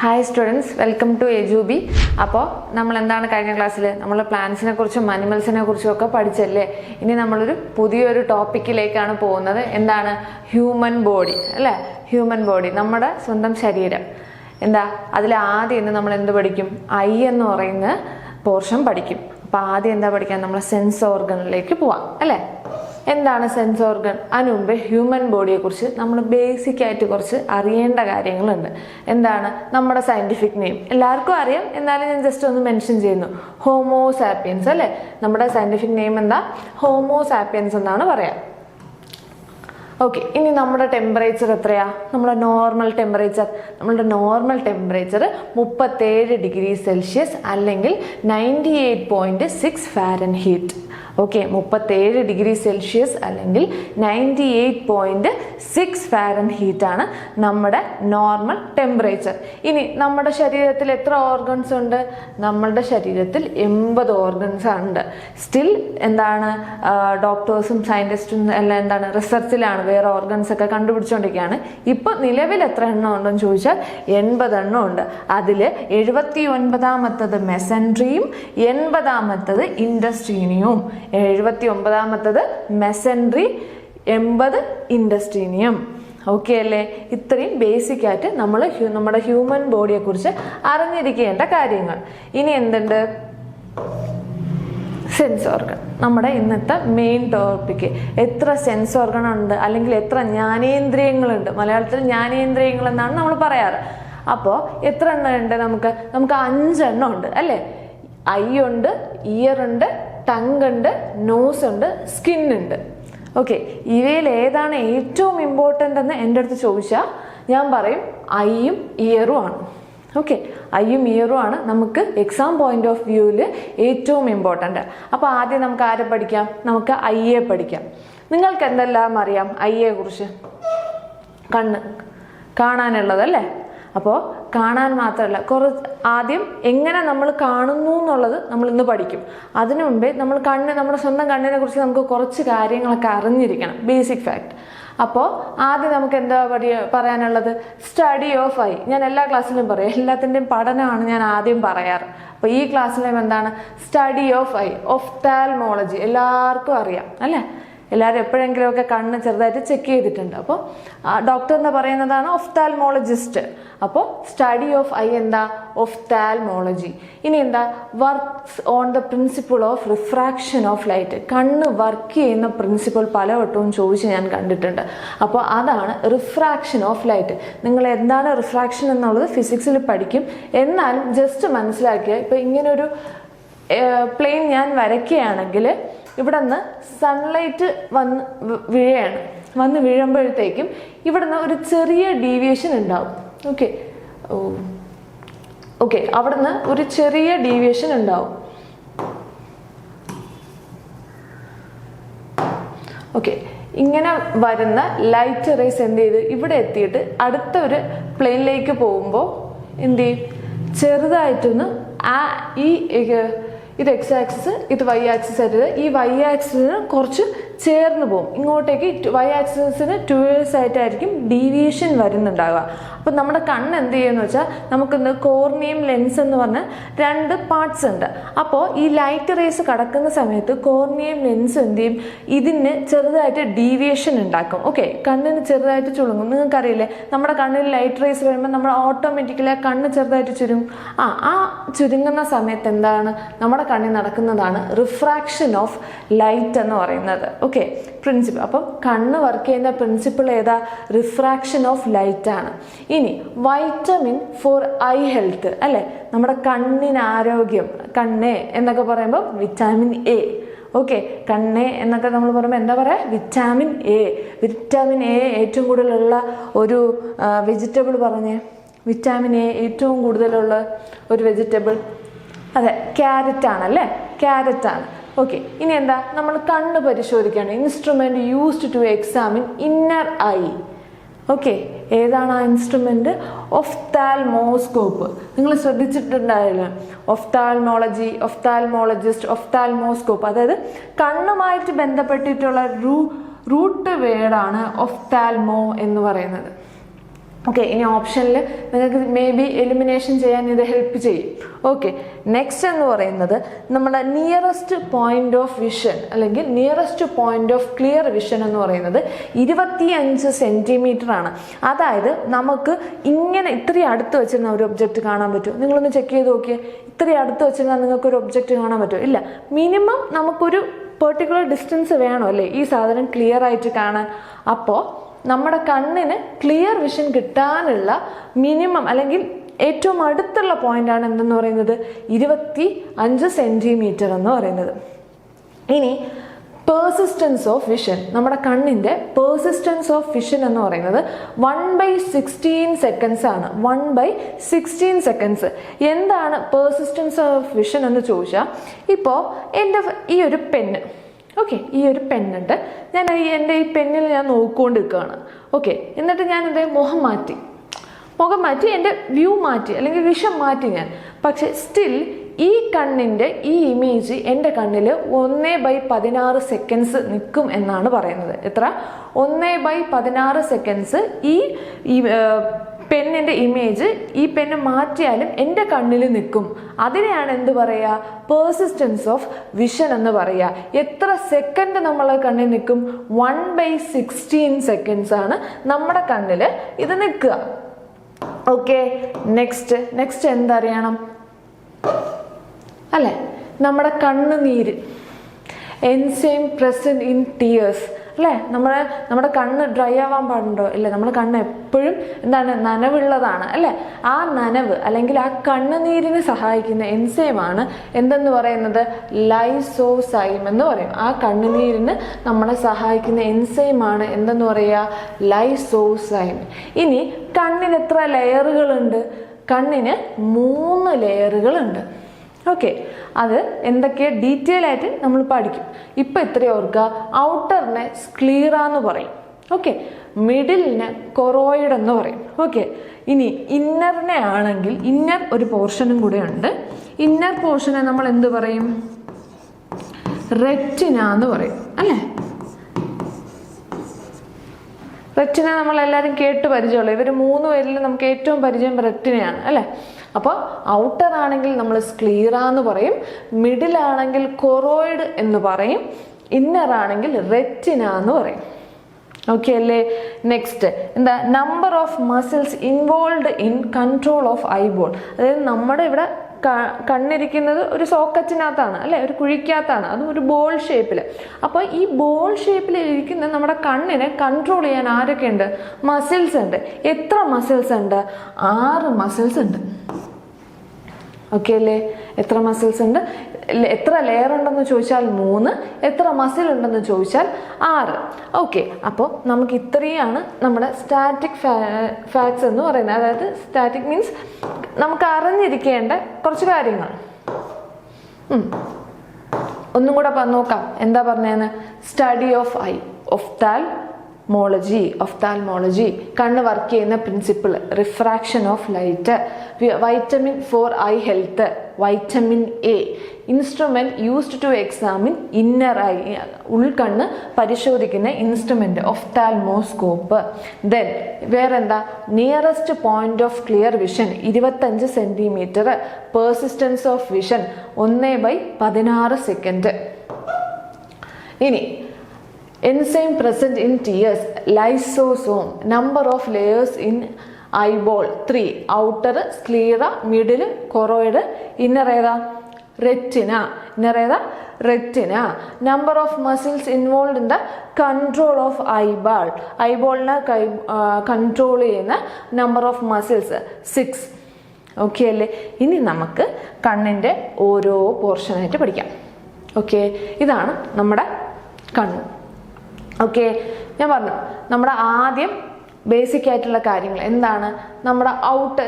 Hi students, welcome to എജുബി. അപ്പോൾ നമ്മൾ എന്താണ് കഴിഞ്ഞ ക്ലാസ്സിൽ നമ്മൾ പ്ലാന്റ്സിനെ കുറിച്ചും അനിമൽസിനെ കുറിച്ചും ഒക്കെ പഠിച്ചല്ലേ. ഇനി നമ്മളൊരു പുതിയൊരു ടോപ്പിക്കിലേക്കാണ് പോകുന്നത്. എന്താണ്? ഹ്യൂമൻ ബോഡി അല്ലേ. ഹ്യൂമൻ ബോഡി, നമ്മുടെ സ്വന്തം ശരീരം. എന്താ അതിൽ ആദ്യം ഇന്ന് നമ്മൾ എന്ത് പഠിക്കും? ഐ എന്ന് പറയുന്ന പോർഷൻ പഠിക്കും. അപ്പോൾ ആദ്യം എന്താ പഠിക്കാൻ? നമ്മൾ സെൻസ് ഓർഗനിലേക്ക് പോവാം അല്ലേ. എന്താണ് സെൻസ് ഓർഗൻ? അതിന് മുമ്പ് ഹ്യൂമൻ ബോഡിയെ കുറിച്ച് നമ്മൾ ബേസിക് ആയിട്ട് കുറച്ച് അറിയേണ്ട കാര്യങ്ങളുണ്ട്. എന്താണ് നമ്മുടെ സയന്റിഫിക് നെയിം? എല്ലാവർക്കും അറിയാം, എന്നാലും ഞാൻ ജസ്റ്റ് ഒന്ന് മെൻഷൻ ചെയ്യുന്നു. ഹോമോസാപ്പിയൻസ് അല്ലേ. നമ്മുടെ സയന്റിഫിക് നെയിം എന്താ? ഹോമോസാപ്പിയൻസ് എന്നാണ് പറയാം. ഓക്കെ, ഇനി നമ്മുടെ ടെമ്പറേച്ചർ എത്രയാ? നമ്മുടെ നോർമൽ ടെമ്പറേച്ചർ 37 ഡിഗ്രി സെൽഷ്യസ് അല്ലെങ്കിൽ 98.6 ഫാരൻഹീറ്റ്. ഓക്കെ, 37 ഡിഗ്രി സെൽഷ്യസ് അല്ലെങ്കിൽ 98.6 ഫാരൻഹീറ്റ് ആണ് നമ്മുടെ നോർമൽ ടെമ്പറേച്ചർ. ഇനി നമ്മുടെ ശരീരത്തിൽ എത്ര ഓർഗൻസ് ഉണ്ട്? നമ്മളുടെ ശരീരത്തിൽ 80 ഓർഗൻസ് ഉണ്ട്. സ്റ്റിൽ എന്താണ് ഡോക്ടേഴ്സും സയന്റിസ്റ്റും എല്ലാം എന്താണ് റിസർച്ചിലാണ്, വേറെ ഓർഗൻസ് ഒക്കെ കണ്ടുപിടിച്ചുകൊണ്ടിരിക്കുകയാണ്. ഇപ്പൊ നിലവിൽ എത്ര എണ്ണം ഉണ്ടെന്ന് ചോദിച്ചാൽ 80 എണ്ണം ഉണ്ട്. അതിൽ 79ാമത്തത് മെസൻട്രിയും 80ാമത്തത് ഇൻഡസ്ട്രീനിയും. 79ാമത്തത് മെസൻട്രി, 80 ഇൻഡസ്ട്രീനിയം. ഓക്കെ അല്ലേ. ഇത്രയും ബേസിക് ആയിട്ട് നമ്മൾ നമ്മുടെ ഹ്യൂമൻ ബോഡിയെ കുറിച്ച് അറിഞ്ഞിരിക്കേണ്ട കാര്യങ്ങൾ. ഇനി എന്തുണ്ട്? സെൻസ് ഓർഗൻ, നമ്മുടെ ഇന്നത്തെ മെയിൻ ടോപ്പിക്ക്. എത്ര സെൻസ് ഓർഗൻ ഉണ്ട് അല്ലെങ്കിൽ എത്ര ജ്ഞാനേന്ദ്രിയങ്ങളുണ്ട്? മലയാളത്തിൽ ജ്ഞാനേന്ദ്രിയങ്ങൾ എന്നാണ് നമ്മൾ പറയാറ്. അപ്പോൾ എത്ര എണ്ണം ഉണ്ട്? നമുക്ക് 5 എണ്ണം ഉണ്ട് അല്ലേ. ഐ ഉണ്ട്, ഇയർ ഉണ്ട്, ടങ് ഉണ്ട്, നോസ് ഉണ്ട്, സ്കിൻ ഉണ്ട്. ഓക്കെ, ഇവയിൽ ഏതാണ് ഏറ്റവും ഇമ്പോർട്ടൻ്റ് എന്ന് എൻ്റെ അടുത്ത് ചോദിച്ചാൽ ഞാൻ പറയും ഐയും ഇയറും ആണ്. ഓക്കെ, ഐയും ഇയറും ആണ് നമുക്ക് എക്സാം പോയിന്റ് ഓഫ് വ്യൂവിൽ ഏറ്റവും ഇമ്പോർട്ടൻ്റ്. അപ്പോൾ ആദ്യം നമുക്ക് ആരെ പഠിക്കാം? നമുക്ക് ഐയെ പഠിക്കാം. നിങ്ങൾക്ക് എന്തെല്ലാം അറിയാം ഐയെ കുറിച്ച്? കണ്ണ് കാണാനുള്ളതല്ലേ. അപ്പോൾ കാണാൻ മാത്രമല്ല, ആദ്യം എങ്ങനെ നമ്മൾ കാണുന്നു എന്നുള്ളത് നമ്മൾ ഇന്ന് പഠിക്കും. അതിനു മുമ്പേ നമ്മുടെ സ്വന്തം കണ്ണിനെ കുറിച്ച് നമുക്ക് കുറച്ച് കാര്യങ്ങളൊക്കെ അറിഞ്ഞിരിക്കണം, ബേസിക് ഫാക്ട്. അപ്പോൾ ആദ്യം നമുക്ക് എന്താ പറയാനുള്ളത്? Study of I. ഞാൻ എല്ലാ ക്ലാസ്സിലും പറയും, എല്ലാത്തിൻ്റെയും പഠനമാണ് ഞാൻ ആദ്യം പറയാറ്. അപ്പോൾ ഈ ക്ലാസ്സിലും എന്താണ്? Study of eye, ophthalmology. എല്ലാവർക്കും അറിയാം അല്ലേ. എല്ലാവരും എപ്പോഴെങ്കിലുമൊക്കെ കണ്ണ് ചെറുതായിട്ട് ചെക്ക് ചെയ്തിട്ടുണ്ട്. അപ്പോൾ ഡോക്ടർ എന്ന് പറയുന്നതാണ് ഒഫ്താൽമോളജിസ്റ്റ്. അപ്പോൾ സ്റ്റഡി ഓഫ് ഐ എന്താ? ഒഫ്താൽമോളജി. ഇനി എന്താ? Works on the principle of refraction of light. കണ്ണ് വർക്ക് ചെയ്യുന്ന പ്രിൻസിപ്പിൾ പലവട്ടവും ചോദിച്ച് ഞാൻ കണ്ടിട്ടുണ്ട്. അപ്പോൾ അതാണ് റിഫ്രാക്ഷൻ ഓഫ് ലൈറ്റ്. നിങ്ങൾ എന്താണ് റിഫ്രാക്ഷൻ എന്നുള്ളത് ഫിസിക്സിൽ പഠിക്കും. എന്നാലും ജസ്റ്റ് മനസ്സിലാക്കിയ, ഇപ്പോൾ ഇങ്ങനൊരു പ്ലെയിൻ ഞാൻ വരയ്ക്കുകയാണെങ്കിൽ ഇവിടെ നിന്ന് സൺലൈറ്റ് വന്ന് വീഴുമ്പോഴത്തേക്കും ഇവിടെ നിന്ന് ഒരു ചെറിയ ഡീവിയേഷൻ ഉണ്ടാവും. ഓക്കെ അവിടെ നിന്ന് ഒരു ചെറിയ ഡീവിയേഷൻ ഉണ്ടാവും. ഓക്കെ, ഇങ്ങനെ വരുന്ന ലൈറ്റ് റേസ് എന്ത് ചെയ്ത് ഇവിടെ എത്തിയിട്ട് അടുത്ത ഒരു പ്ലെയിനിലേക്ക് പോകുമ്പോൾ എന്ത് ചെയ്യും? ചെറുതായിട്ടൊന്ന് ഇത് എക്സ് ആക്സിസ്, ഇത് വൈ ആക്സിസ് ആയിട്ട് ഈ വൈ ആക്സിസിന് കുറച്ച് ചേർന്ന് പോകും. ഇങ്ങോട്ടേക്ക് വൈ ആക്സിസിന് 2 ആയിട്ടായിരിക്കും ഡീവിയേഷൻ വരുന്നുണ്ടാവുക. അപ്പം നമ്മുടെ കണ്ണ് എന്ത് ചെയ്യുമെന്ന് വെച്ചാൽ, നമുക്കിന്ന് കോർണിയം ലെൻസ് എന്ന് പറഞ്ഞ 2 പാർട്സ് ഉണ്ട്. അപ്പോൾ ഈ ലൈറ്റ് റേസ് കടക്കുന്ന സമയത്ത് കോർണിയം ലെൻസ് എന്ത് ചെയ്യും? ഇതിന് ചെറുതായിട്ട് ഡീവിയേഷൻ ഉണ്ടാക്കും. ഓക്കെ, കണ്ണിന് ചെറുതായിട്ട് ചുളുങ്ങും. നിങ്ങൾക്കറിയില്ലേ, നമ്മുടെ കണ്ണിൽ ലൈറ്റ് റേസ് വരുമ്പോൾ നമ്മൾ ഓട്ടോമാറ്റിക്കലി ആ കണ്ണ് ചെറുതായിട്ട് ചുരുങ്ങും. ആ ചുരുങ്ങുന്ന സമയത്ത് എന്താണ് നമ്മുടെ കണ്ണിൽ നടക്കുന്നതാണ് റിഫ്രാക്ഷൻ ഓഫ് ലൈറ്റ് എന്ന് പറയുന്നത്. Okay, principle. അപ്പം കണ്ണ് വർക്ക് ചെയ്യുന്ന പ്രിൻസിപ്പിൾ ഏതാ? റിഫ്രാക്ഷൻ ഓഫ് ലൈറ്റ് ആണ്. ഇനി വൈറ്റമിൻ ഫോർ ഐ ഹെൽത്ത് അല്ലെ, നമ്മുടെ കണ്ണിന് ആരോഗ്യം. കണ്ണ് എന്നൊക്കെ പറയുമ്പോൾ വിറ്റാമിൻ എ. ഓക്കെ, കണ്ണ് എന്നൊക്കെ നമ്മൾ പറയുമ്പോൾ എന്താ പറയുക? Vitamin A. വിറ്റാമിൻ എ ഏറ്റവും കൂടുതലുള്ള ഒരു വെജിറ്റബിൾ പറഞ്ഞേ. വിറ്റാമിൻ എ ഏറ്റവും കൂടുതലുള്ള ഒരു വെജിറ്റബിൾ, അതെ, ക്യാരറ്റ് ആണല്ലേ. ക്യാരറ്റ് ആണ്. ഓക്കെ, ഇനി എന്താ? നമ്മൾ കണ്ണ് പരിശോധിക്കുകയാണ്. Instrument used to examine inner eye. Okay, ഏതാണ് ആ ഇൻസ്ട്രുമെന്റ്? ഒഫ്താൽമോസ്കോപ്പ്. നിങ്ങൾ ശ്രദ്ധിച്ചിട്ടുണ്ടായിരുന്നു, ഒഫ്താൽമോളജി, ഒഫ്താൽമോളജിസ്റ്റ്, ഒഫ്താൽമോസ്കോപ്പ്. അതായത് കണ്ണുമായിട്ട് ബന്ധപ്പെട്ടിട്ടുള്ള റൂട്ട് വേർഡാണ് ഒഫ്താൽമോ എന്ന് പറയുന്നത്. ഓക്കെ, ഇനി ഓപ്ഷനിൽ നിങ്ങൾക്ക് മേ ബി എലിമിനേഷൻ ചെയ്യാൻ ഇത് ഹെൽപ്പ് ചെയ്യും. ഓക്കെ, നെക്സ്റ്റ് എന്ന് പറയുന്നത് നമ്മുടെ നിയറസ്റ്റ് പോയിന്റ് ഓഫ് വിഷൻ അല്ലെങ്കിൽ nearest point of clear vision എന്ന് പറയുന്നത് 25 സെൻറ്റിമീറ്റർ ആണ്. അതായത് നമുക്ക് ഇങ്ങനെ ഇത്രയും അടുത്ത് വെച്ചിരുന്ന ഒരു ഒബ്ജക്റ്റ് കാണാൻ പറ്റും. നിങ്ങളൊന്ന് ചെക്ക് ചെയ്ത് നോക്കിയേ, ഇത്രയും അടുത്ത് വെച്ചിരുന്നാൽ നിങ്ങൾക്ക് ഒരു ഒബ്ജക്റ്റ് കാണാൻ പറ്റുമോ? ഇല്ല. മിനിമം നമുക്കൊരു പെർട്ടിക്കുലർ ഡിസ്റ്റൻസ് വേണം അല്ലേ ഈ സാധനം ക്ലിയർ ആയിട്ട് കാണാൻ. അപ്പോൾ നമ്മുടെ കണ്ണിന് ക്ലിയർ വിഷൻ കിട്ടാനുള്ള മിനിമം അല്ലെങ്കിൽ ഏറ്റവും അടുത്തുള്ള പോയിന്റാണ് എന്തെന്ന് പറയുന്നത് 25 സെൻറ്റിമീറ്റർ എന്ന് പറയുന്നത്. ഇനി പേഴ്സിസ്റ്റൻസ് ഓഫ് വിഷൻ, നമ്മുടെ കണ്ണിൻ്റെ പേഴ്സിസ്റ്റൻസ് ഓഫ് വിഷൻ എന്ന് പറയുന്നത് 1/16 സെക്കൻഡ്സ് ആണ്. 1/16 സെക്കൻഡ്സ്. എന്താണ് പേഴ്സിസ്റ്റൻസ് ഓഫ് വിഷൻ എന്ന് ചോദിച്ചാൽ, ഇപ്പോൾ എൻ്റെ ഈ ഒരു പെന്ന്, ഓക്കെ, ഈ ഒരു പെന്നുണ്ട്, ഞാൻ എൻ്റെ ഈ പെന്നിൽ ഞാൻ നോക്കിക്കൊണ്ടിരിക്കുകയാണ്. ഓക്കെ, എന്നിട്ട് ഞാൻ എൻ്റെ മുഖം മാറ്റി എൻ്റെ വ്യൂ മാറ്റി അല്ലെങ്കിൽ വിഷൻ മാറ്റി ഞാൻ. പക്ഷെ സ്റ്റിൽ ഈ കണ്ണിൻ്റെ ഈ ഇമേജ് എൻ്റെ കണ്ണിൽ 1/16 സെക്കൻഡ്സ് നിൽക്കും എന്നാണ് പറയുന്നത്. എത്ര? 1/16 സെക്കൻഡ്സ് ഈ പെന്നിൻ്റെ ഇമേജ് ഈ പെന്ന് മാറ്റിയാലും എൻ്റെ കണ്ണിൽ നിൽക്കും. അതിനെയാണ് എന്ത് പറയുക? പേഴ്സിസ്റ്റൻസ് ഓഫ് വിഷൻ എന്ന് പറയുക. എത്ര സെക്കൻഡ് നമ്മളെ കണ്ണിൽ നിൽക്കും? 1/16 സെക്കൻഡ്സ് ആണ് നമ്മുടെ കണ്ണിൽ ഇത് നിൽക്കുക. ഓക്കെ, നെക്സ്റ്റ് എന്തറിയണം അല്ലേ? നമ്മുടെ കണ്ണുനീര്, എൻസൈം പ്രസന്റ് ഇൻ ടിയേഴ്സ് അല്ലേ? നമ്മുടെ കണ്ണ് ഡ്രൈ ആവാൻ പാടുണ്ടോ? ഇല്ല. നമ്മുടെ കണ്ണ് എപ്പോഴും എന്താണ്? നനവുള്ളതാണ് അല്ലേ? ആ നനവ് അല്ലെങ്കിൽ ആ കണ്ണുനീരിന് സഹായിക്കുന്ന എൻസൈമാണ് എന്തെന്ന് പറയുന്നത്? ലൈസോസൈം എന്ന് പറയും. ആ കണ്ണുനീരിന് നമ്മളെ സഹായിക്കുന്ന എൻസൈമാണ് എന്തെന്ന് പറയുക? ലൈസോസൈം. ഇനി കണ്ണിന് എത്ര ലെയറുകളുണ്ട്? കണ്ണിന് 3 ലെയറുകളുണ്ട്. ഓക്കെ, അത് എന്തൊക്കെയാ ഡീറ്റെയിൽ ആയിട്ട് നമ്മൾ പഠിക്കും. ഇപ്പം ഇത്രയും ഓർക്കുക. ഔട്ടറിനെ സ്ക്ലീറ എന്ന് പറയും. ഓക്കെ, മിഡിലിന് കൊറോയിഡ് എന്ന് പറയും. ഓക്കെ, ഇനി ഇന്നറിനെ ആണെങ്കിൽ ഇന്നർ ഒരു പോർഷനും കൂടെ ഉണ്ട്. ഇന്നർ പോർഷനെ നമ്മൾ എന്ത് പറയും? റെറ്റിന എന്ന് പറയും അല്ലേ? റെറ്റിന നമ്മളെല്ലാവരും കേട്ട് പരിചയമുള്ളൂ. ഇവർ 3 പേരിൽ നമുക്ക് ഏറ്റവും പരിചയം റെറ്റിനയാണ് അല്ലേ? അപ്പോൾ ഔട്ടർ ആണെങ്കിൽ നമ്മൾ സ്ക്ലീറ എന്ന് പറയും, മിഡിൽ ആണെങ്കിൽ കൊറോയിഡ് എന്ന് പറയും, ഇന്നർ ആണെങ്കിൽ റെറ്റിന എന്ന് പറയും. ഓക്കെ അല്ലേ? നെക്സ്റ്റ് എന്താ? Number of muscles involve in control of eyeball. അതായത് നമ്മുടെ ഇവിടെ കണ്ണിരിക്കുന്നത് ഒരു സോക്കറ്റിനകത്താണ് അല്ലേ? ഒരു കുഴിക്കകത്താണ്, അതും ഒരു ബോൾ ഷേപ്പിൽ. അപ്പോൾ ഈ ബോൾ ഷേപ്പിൽ ഇരിക്കുന്ന നമ്മുടെ കണ്ണിനെ കൺട്രോൾ ചെയ്യാൻ ആരൊക്കെ ഉണ്ട്? മസിൽസ് ഉണ്ട്. എത്ര മസിൽസ് ഉണ്ട്? 6 മസിൽസ് ഉണ്ട്. ഓക്കെ അല്ലേ? എത്ര മസിൽസ് ഉണ്ട്? എത്ര ലെയർ ഉണ്ടെന്ന് ചോദിച്ചാൽ 3. എത്ര മസിൽ ഉണ്ടെന്ന് ചോദിച്ചാൽ 6. ഓക്കെ, അപ്പോൾ നമുക്ക് ഇത്രയാണ് നമ്മുടെ സ്റ്റാറ്റിക് ഫാക്ട്സ് എന്ന് പറയുന്നത്. അതായത് സ്റ്റാറ്റിക് മീൻസ് നമുക്ക് അറിഞ്ഞിരിക്കേണ്ട കുറച്ച് കാര്യങ്ങൾ. ഒന്നും കൂടെ നോക്കാം. എന്താ പറഞ്ഞതെന്ന്? സ്റ്റഡി ഓഫ് ഐ, ഒഫ്താൽമോളജി, കണ്ണ് വർക്ക് ചെയ്യുന്ന principle, refraction of light, vitamin for eye health, vitamin A, instrument used to examine inner eye, ഉൾക്കണ്ണ് പരിശോധിക്കുന്ന ഇൻസ്ട്രുമെന്റ് ഒഫ്താൽമോസ്കോപ്പ്. ദെൻ വേറെന്താ? Nearest point of clear vision 25 centimetre, persistence of vision 1/16 second. ഇനി enzyme present in tears, lysosome, number of layers in eyeball 3, outer sclera, middle choroid, inner ഏതാ? retina, inner ഏതാ? retina. Number of muscles involved in the control of eyeball, eyeballനെ control ചെയ്യുന്ന number of muscles 6. Okay അല്ലേ? ഇനി നമുക്ക് കണ്ണിൻ്റെ ഓരോ പോർഷനായിട്ട് പഠിക്കാം. Okay, ഇതാണ് നമ്മുടെ കണ്ണ്. ഓക്കെ, ഞാൻ പറഞ്ഞു നമ്മുടെ ആദ്യം ബേസിക് ആയിട്ടുള്ള കാര്യങ്ങൾ എന്താണ്? നമ്മുടെ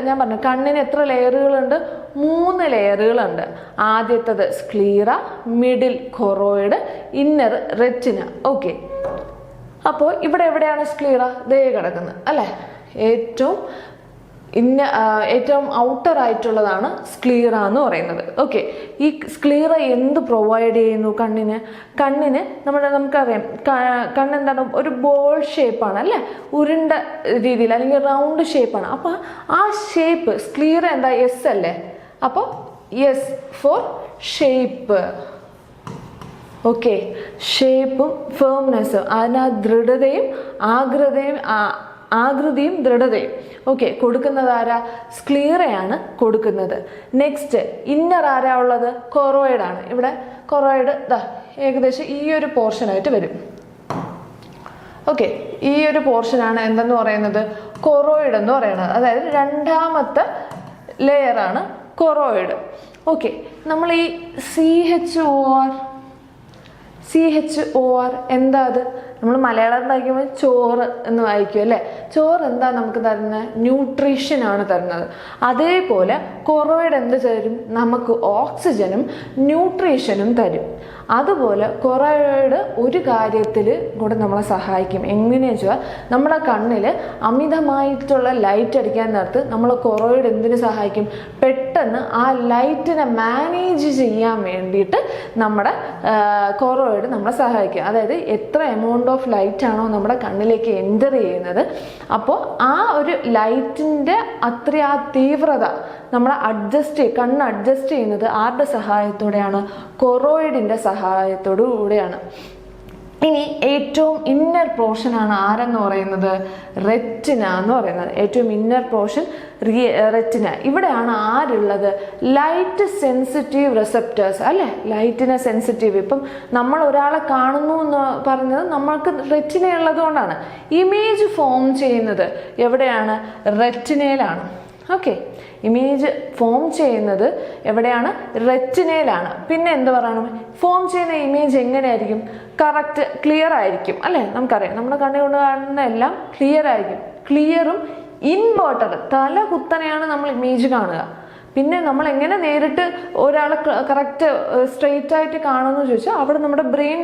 ഞാൻ പറഞ്ഞു കണ്ണിന് എത്ര ലെയറുകളുണ്ട്? 3 ലെയറുകളുണ്ട്. ആദ്യത്തേത് sclera, middle choroid, inner retina. Okay, അപ്പോൾ ഇവിടെ എവിടെയാണ് സ്ക്ലീറ? ദേ കിടക്കുന്നത് അല്ലേ? ഏറ്റവും ഏറ്റവും ഔട്ടർ ആയിട്ടുള്ളതാണ് സ്ക്ലീറ എന്ന് പറയുന്നത്. ഓക്കെ, ഈ സ്ക്ലീറ എന്ത് പ്രൊവൈഡ് ചെയ്യുന്നു കണ്ണിന് നമുക്കറിയാം കണ്ണെന്താണ്, ഒരു ബോൾ ഷേപ്പാണ് അല്ലേ, ഉരുണ്ട രീതിയിൽ അല്ലെങ്കിൽ റൗണ്ട് ഷേപ്പാണ്. അപ്പോൾ ആ ഷേപ്പ് സ്ക്ലീറ എന്താ, എസ് അല്ലേ, അപ്പോൾ എസ് ഫോർ ഷേപ്പ്. ഓക്കെ, ഷേപ്പും ഫേംനെസ്സും, അതിന് ദൃഢതയും ആകൃതിയും ദൃഢതയും ഓക്കെ കൊടുക്കുന്നത് ആരാ, സ്ക്ലീറയാണ് കൊടുക്കുന്നത്. നെക്സ്റ്റ് ഇന്നർ ആരാ ഉള്ളത്, കൊറോയിഡ് ആണ്. ഇവിടെ കൊറോയിഡ് ഏകദേശം ഈ ഒരു പോർഷനായിട്ട് വരും. ഓക്കെ, ഈ ഒരു പോർഷനാണ് എന്തെന്ന് പറയുന്നത്, കൊറോയിഡ് എന്ന് പറയുന്നത്. അതായത് രണ്ടാമത്തെ ലെയറാണ് കൊറോയിഡ്. ഓക്കെ, നമ്മൾ ഈ CHOR എന്താ അത്, നമ്മൾ മലയാളം വായിക്കുമ്പോൾ ചോറ് എന്ന് വായിക്കും അല്ലേ. ചോറ് എന്താ നമുക്ക് തരുന്നത്, ന്യൂട്രീഷൻ ആണ് തരുന്നത്. അതേപോലെ കൊറോയിഡ് എന്ത് തരും, നമുക്ക് ഓക്സിജനും ന്യൂട്രീഷനും തരും. അതുപോലെ കൊറോയിഡ് ഒരു കാര്യത്തിൽ കൂടെ നമ്മളെ സഹായിക്കും. എങ്ങനെയാ വെച്ചാൽ നമ്മുടെ കണ്ണിൽ അമിതമായിട്ടുള്ള ലൈറ്റ് അടിക്കാൻ നേരത്ത് നമ്മൾ കൊറോയിഡ് എന്തിനു സഹായിക്കും, പെട്ടെന്ന് ആ ലൈറ്റിനെ മാനേജ് ചെയ്യാൻ വേണ്ടിയിട്ട് നമ്മുടെ കൊറോയിഡ് നമ്മളെ സഹായിക്കും. അതായത് എത്ര എമൗണ്ട് ഓഫ് ലൈറ്റ് ആണോ നമ്മുടെ കണ്ണിലേക്ക് എൻ്റർ ചെയ്യുന്നത്, അപ്പോൾ ആ ഒരു ലൈറ്റിൻ്റെ ആ തീവ്രത നമ്മൾ കണ്ണ് അഡ്ജസ്റ്റ് ചെയ്യുന്നത് ആരുടെ സഹായത്തോടെയാണ്, കൊറോയിഡിൻ്റെ സഹായത്തോടു കൂടെയാണ്. ഇനി ഏറ്റവും ഇന്നർ പോർഷൻ ആണ് ആരെന്ന് പറയുന്നത്, റെറ്റിന എന്ന് പറയുന്നത്. ഏറ്റവും ഇന്നർ പോർഷൻ റെറ്റിന. ഇവിടെയാണ് ആരുള്ളത്, ലൈറ്റ് സെൻസിറ്റീവ് റിസപ്റ്റേഴ്സ് അല്ലേ, ലൈറ്റിനെ സെൻസിറ്റീവ്. ഇപ്പം നമ്മൾ ഒരാളെ കാണുന്നു എന്ന് പറഞ്ഞത് നമ്മൾക്ക് റെറ്റിന ഉള്ളത് കൊണ്ടാണ്. ഇമേജ് ഫോം ചെയ്യുന്നത് എവിടെയാണ്, റെറ്റിനയിലാണ്. ഓക്കെ, ഇമേജ് ഫോം ചെയ്യുന്നത് എവിടെയാണ്, റെറ്റിനയിലാണ്. പിന്നെ എന്ത് പറയണം, ഫോം ചെയ്യുന്ന ഇമേജ് എങ്ങനെയായിരിക്കും, കറക്റ്റ് ക്ലിയർ ആയിരിക്കും അല്ലേ. നമുക്കറിയാം നമ്മുടെ കണ്ണുകൊണ്ട് കാണുന്ന എല്ലാം ക്ലിയർ ആയിരിക്കും. ക്ലിയറും ഇൻവേർട്ടഡ്, തല കുത്തനെയാണ് നമ്മൾ ഇമേജ് കാണുക. പിന്നെ നമ്മൾ എങ്ങനെ നേരിട്ട് ഒരാളെ കറക്റ്റ് സ്ട്രെയിറ്റ് ആയിട്ട് കാണുമെന്ന് ചോദിച്ചാൽ അവിടെ നമ്മുടെ ബ്രെയിൻ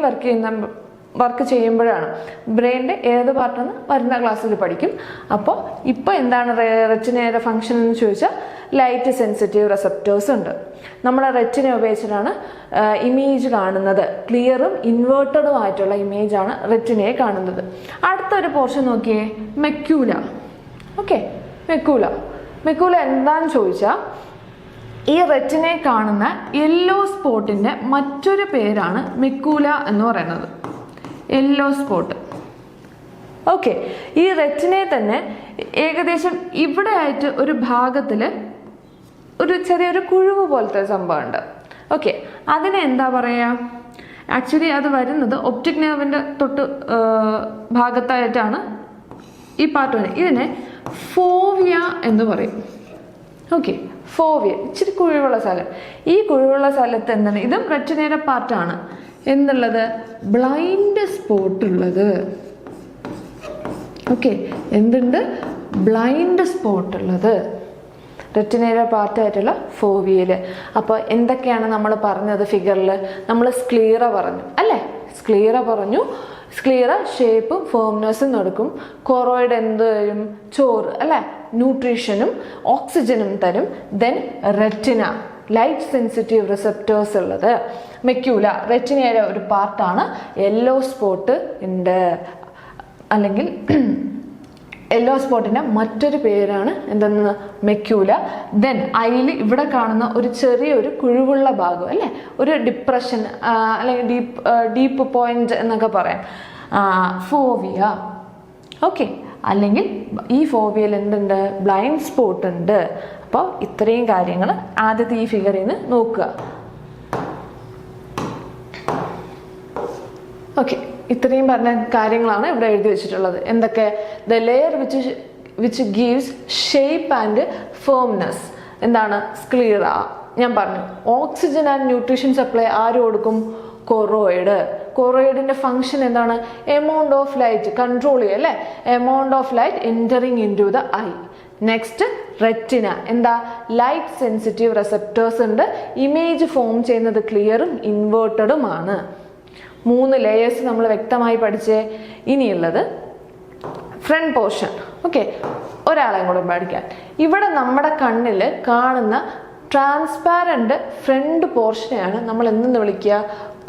വർക്ക് ചെയ്യുമ്പോഴാണ്. ബ്രെയിനിൻ്റെ ഏത് പാർട്ടെന്ന് വരുന്ന ക്ലാസ്സിൽ പഠിക്കും. അപ്പോൾ ഇപ്പോൾ എന്താണ് റെറ്റിനയുടെ ഫങ്ഷൻ എന്ന് ചോദിച്ചാൽ ലൈറ്റ് സെൻസിറ്റീവ് റിസപ്റ്റേഴ്സ് ഉണ്ട്. നമ്മുടെ റെറ്റിന ഉപയോഗിച്ചിട്ടാണ് ഇമേജ് കാണുന്നത്. ക്ലിയറും ഇൻവേർട്ടഡും ആയിട്ടുള്ള ഇമേജാണ് റെറ്റിനയെ കാണുന്നത്. അടുത്തൊരു പോർഷൻ നോക്കിയേ, മെക്യൂല. ഓക്കെ, മെക്കൂല എന്താന്ന് ചോദിച്ചാൽ ഈ റെറ്റിനയെ കാണുന്ന യെല്ലോ സ്പോട്ടിൻ്റെ മറ്റൊരു പേരാണ് മെക്കൂല എന്ന് പറയുന്നത്, യെല്ലോ സ്പോട്ട്. ഓക്കെ, ഈ റെറ്റിനയെ തന്നെ ഏകദേശം ഇവിടെ ആയിട്ട് ഒരു ഭാഗത്തിൽ ഒരു ചെറിയൊരു കുഴിവ് പോലത്തെ സംഭവമുണ്ട്. ഓക്കെ, അതിനെ എന്താ പറയുക, ആക്ച്വലി അത് വരുന്നത് ഒപ്റ്റിക് നെർവിൻ്റെ തൊട്ട് ഭാഗത്തായിട്ടാണ് ഈ പാർട്ട് വരുന്നത്. ഇതിനെ ഫോവിയ എന്ന് പറയും. ഓക്കെ, ഫോവിയ, ഇച്ചിരി കുഴിവുള്ള സ്ഥലം. ഈ കുഴിവുള്ള സ്ഥലത്ത് എന്താണ്, ഇതും റെറ്റിനയുടെ പാർട്ടാണ്. എന്നുള്ളത് ബ്ലൈൻഡ് സ്പോട്ട് ഉള്ളത്. ഓക്കെ, എന്തുണ്ട്, ബ്ലൈൻഡ് സ്പോട്ട് ഉള്ളത് റെറ്റിനയുടെ പാർട്ടായിട്ടുള്ള ഫോവിയയിൽ. അപ്പോൾ എന്തൊക്കെയാണ് നമ്മൾ പറഞ്ഞത് ഫിഗറിൽ, നമ്മൾ സ്ക്ലീറ പറഞ്ഞു അല്ലേ, സ്ക്ലീറ ഷേപ്പും ഫേംനെസ്സും കൊടുക്കും. കൊറോയിഡ് എന്ത് തരും, ചോറ് അല്ലേ, ന്യൂട്രീഷനും ഓക്സിജനും തരും. Then retina, light sensitive receptors ഉള്ളത്. മെക്യൂല റെറ്റിനയുടെ ഒരു പാർട്ടാണ്. യെല്ലോ സ്പോട്ട് ഉണ്ട്, അല്ലെങ്കിൽ യെല്ലോ സ്പോട്ടിൻ്റെ മറ്റൊരു പേരാണ് എന്തെന്ന്, മെക്യൂല. ദെൻ അതിൽ ഇവിടെ കാണുന്ന ഒരു ചെറിയൊരു കുഴിവുള്ള ഭാഗം അല്ലേ, ഒരു ഡിപ്രഷൻ അല്ലെങ്കിൽ ഡീപ്പ് പോയിന്റ് എന്നൊക്കെ പറയാം, ഫോവിയ. ഓക്കെ, അല്ലെങ്കിൽ ഈ ഫോവിയയിൽ എന്തുണ്ട്, ബ്ലൈൻഡ് സ്പോട്ട് ഉണ്ട്. അപ്പോൾ ഇത്രയും കാര്യങ്ങൾ ആദ്യത്തെ ഈ ഫിഗറിൽ നിന്ന് നോക്കുക. ഓക്കെ, ഇത്രയും പറഞ്ഞ കാര്യങ്ങളാണ് ഇവിടെ എഴുതി വെച്ചിട്ടുള്ളത്. എന്തൊക്കെ, the layer which gives shape and firmness. എന്താണ്, സ്ക്ലീറ. ഞാൻ പറഞ്ഞു ഓക്സിജൻ ആൻഡ് ന്യൂട്രീഷൻ സപ്ലൈ ആര് കൊടുക്കും, കൊറോയിഡിന്റെ ഫങ്ഷൻ എന്താണ്, എമൗണ്ട് ഓഫ് ലൈറ്റ് കൺട്രോൾ ചെയ്യുക അല്ലേ, amount of light entering in to the eye. Next retina, എന്താ, ലൈറ്റ് സെൻസിറ്റീവ് റിസപ്റ്റേഴ്സ് ഉണ്ട്. ഇമേജ് ഫോം ചെയ്യുന്നത് ക്ലിയറും ഇൻവേർട്ടഡുമാണ്. 3 ലെയേഴ്സ് നമ്മൾ വ്യക്തമായി പഠിച്ചേ. ഇനിയുള്ളത് ഫ്രണ്ട് പോർഷൻ. ഓക്കെ, ഒരാളെയും കൂടെ പഠിക്കാൻ. ഇവിടെ നമ്മുടെ കണ്ണിൽ കാണുന്ന ട്രാൻസ്പാരന്റ് ഫ്രണ്ട് പോർഷനെയാണ് നമ്മൾ എന്തെന്ന് വിളിക്കുക?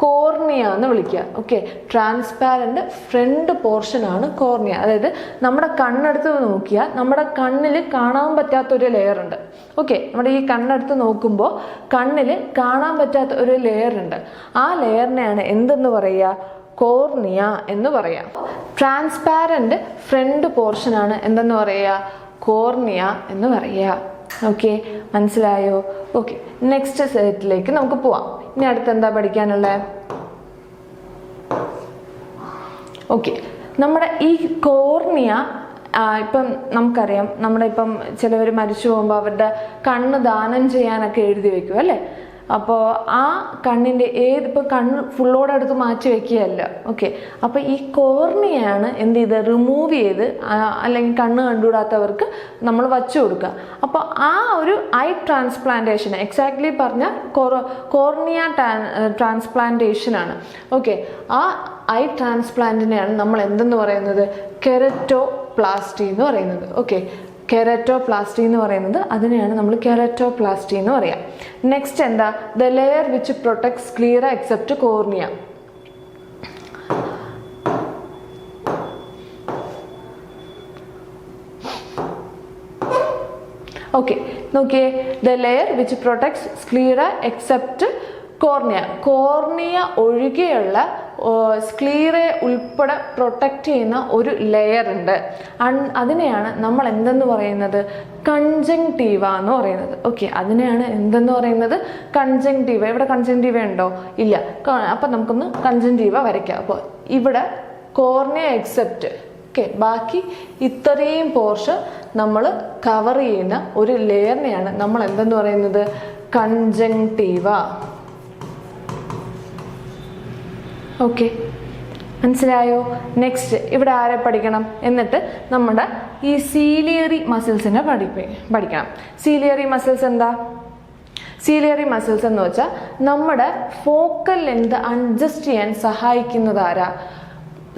കോർണിയ എന്ന് വിളിക്കുക. ഓക്കെ, ട്രാൻസ്പാരന്റ് ഫ്രണ്ട് പോർഷൻ ആണ് കോർണിയ. അതായത് നമ്മുടെ കണ്ണെടുത്ത് നോക്കിയാൽ നമ്മുടെ കണ്ണിൽ കാണാൻ പറ്റാത്ത ഒരു ലെയർ ഉണ്ട്. ഓക്കെ, നമ്മുടെ ഈ കണ്ണെടുത്ത് നോക്കുമ്പോൾ കണ്ണിൽ കാണാൻ പറ്റാത്ത ഒരു ലെയർ ഉണ്ട്. ആ ലെയറിനെയാണ് എന്തെന്ന് പറയുക? കോർണിയ എന്ന് പറയാം. ട്രാൻസ്പാരന്റ് ഫ്രണ്ട് പോർഷൻ ആണ് എന്തെന്ന് പറയുക? കോർണിയ എന്ന് പറയുക. ഓക്കെ, മനസ്സിലായോ? ഓക്കെ, നെക്സ്റ്റ് സെറ്റിലേക്ക് നമുക്ക് പോവാം. ഇനി അടുത്ത് എന്താ പഠിക്കാനുള്ളത്? ഓക്കെ, നമ്മുടെ ഈ കോർണിയ ഇപ്പം നമുക്കറിയാം, നമ്മുടെ ഇപ്പം ചിലവർ മരിച്ചു പോകുമ്പോൾ അവരുടെ കണ്ണ് ദാനം ചെയ്യാനൊക്കെ എഴുതി വെക്കും അല്ലേ? അപ്പോൾ ആ കണ്ണിൻ്റെ ഇപ്പോൾ കണ്ണ് ഫുള്ളോടെ എടുത്ത് മാറ്റി വെക്കുകയല്ല. ഓക്കെ, അപ്പോൾ ഈ കോർണിയാണ് എന്ത് ചെയ്ത് റിമൂവ് ചെയ്ത് അല്ലെങ്കിൽ കണ്ണ് കണ്ടുകൂടാത്തവർക്ക് നമ്മൾ വച്ചു കൊടുക്കുക. അപ്പോൾ ആ ഒരു ഐ ട്രാൻസ്പ്ലാന്റേഷൻ എക്സാക്ട്ലി പറഞ്ഞാൽ കോർണിയ ട്രാൻസ്പ്ലാന്റേഷനാണ്. ഓക്കെ, ആ ഐ ട്രാൻസ്പ്ലാന്റിനെയാണ് നമ്മൾ എന്തെന്ന് പറയുന്നത്? കെരറ്റോപ്ലാസ്റ്റി എന്ന് പറയുന്നത്. ഓക്കെ, കെരറ്റോപ്ലാസ്റ്റി എന്ന് പറയുന്നത് അതിനെയാണ് നമ്മൾ കെരറ്റോപ്ലാസ്റ്റി എന്ന് പറയാം. നെക്സ്റ്റ് എന്താ? The layer which protects sclera except cornea. Okay, നോക്കിയേ, the layer which protects sclera except cornea. Cornea ഒഴികെയുള്ള സ്ക്ലീറയെ ഉൾപ്പെടെ പ്രൊട്ടക്റ്റ് ചെയ്യുന്ന ഒരു ലെയർ ഉണ്ട്. അതിനെയാണ് നമ്മൾ എന്തെന്ന് പറയുന്നത്? കൺജങ്ക്റ്റീവ എന്ന് പറയുന്നത്. ഓക്കെ, അതിനെയാണ് എന്തെന്ന് പറയുന്നത്? കൺജങ്ക്റ്റീവ. ഇവിടെ കൺജങ്ക്റ്റീവ ഉണ്ടോ? ഇല്ല. അപ്പം നമുക്കൊന്ന് കൺജങ്ക്റ്റീവ വരയ്ക്കാം. അപ്പോൾ ഇവിടെ കോർണിയ എക്സെപ്റ്റ് ഓക്കെ, ബാക്കി ഇത്രയും പോർഷൻ നമ്മൾ കവർ ചെയ്യുന്ന ഒരു ലെയറിനെയാണ് നമ്മൾ എന്തെന്ന് പറയുന്നത്? കൺജങ്ക്റ്റീവ. ഓക്കെ, മനസ്സിലായോ? നെക്സ്റ്റ് ഇവിടെ ആരെ പഠിക്കണം? എന്നിട്ട് നമ്മുടെ ഈ സീലിയറി മസിൽസിനെ പഠിക്കണം. സീലിയറി മസിൽസ് എന്താ? സീലിയറി മസിൽസ് എന്ന് വെച്ചാൽ നമ്മുടെ ഫോക്കൽ ലെങ്ത് അഡ്ജസ്റ്റ് ചെയ്യാൻ സഹായിക്കുന്നത് ആരാ?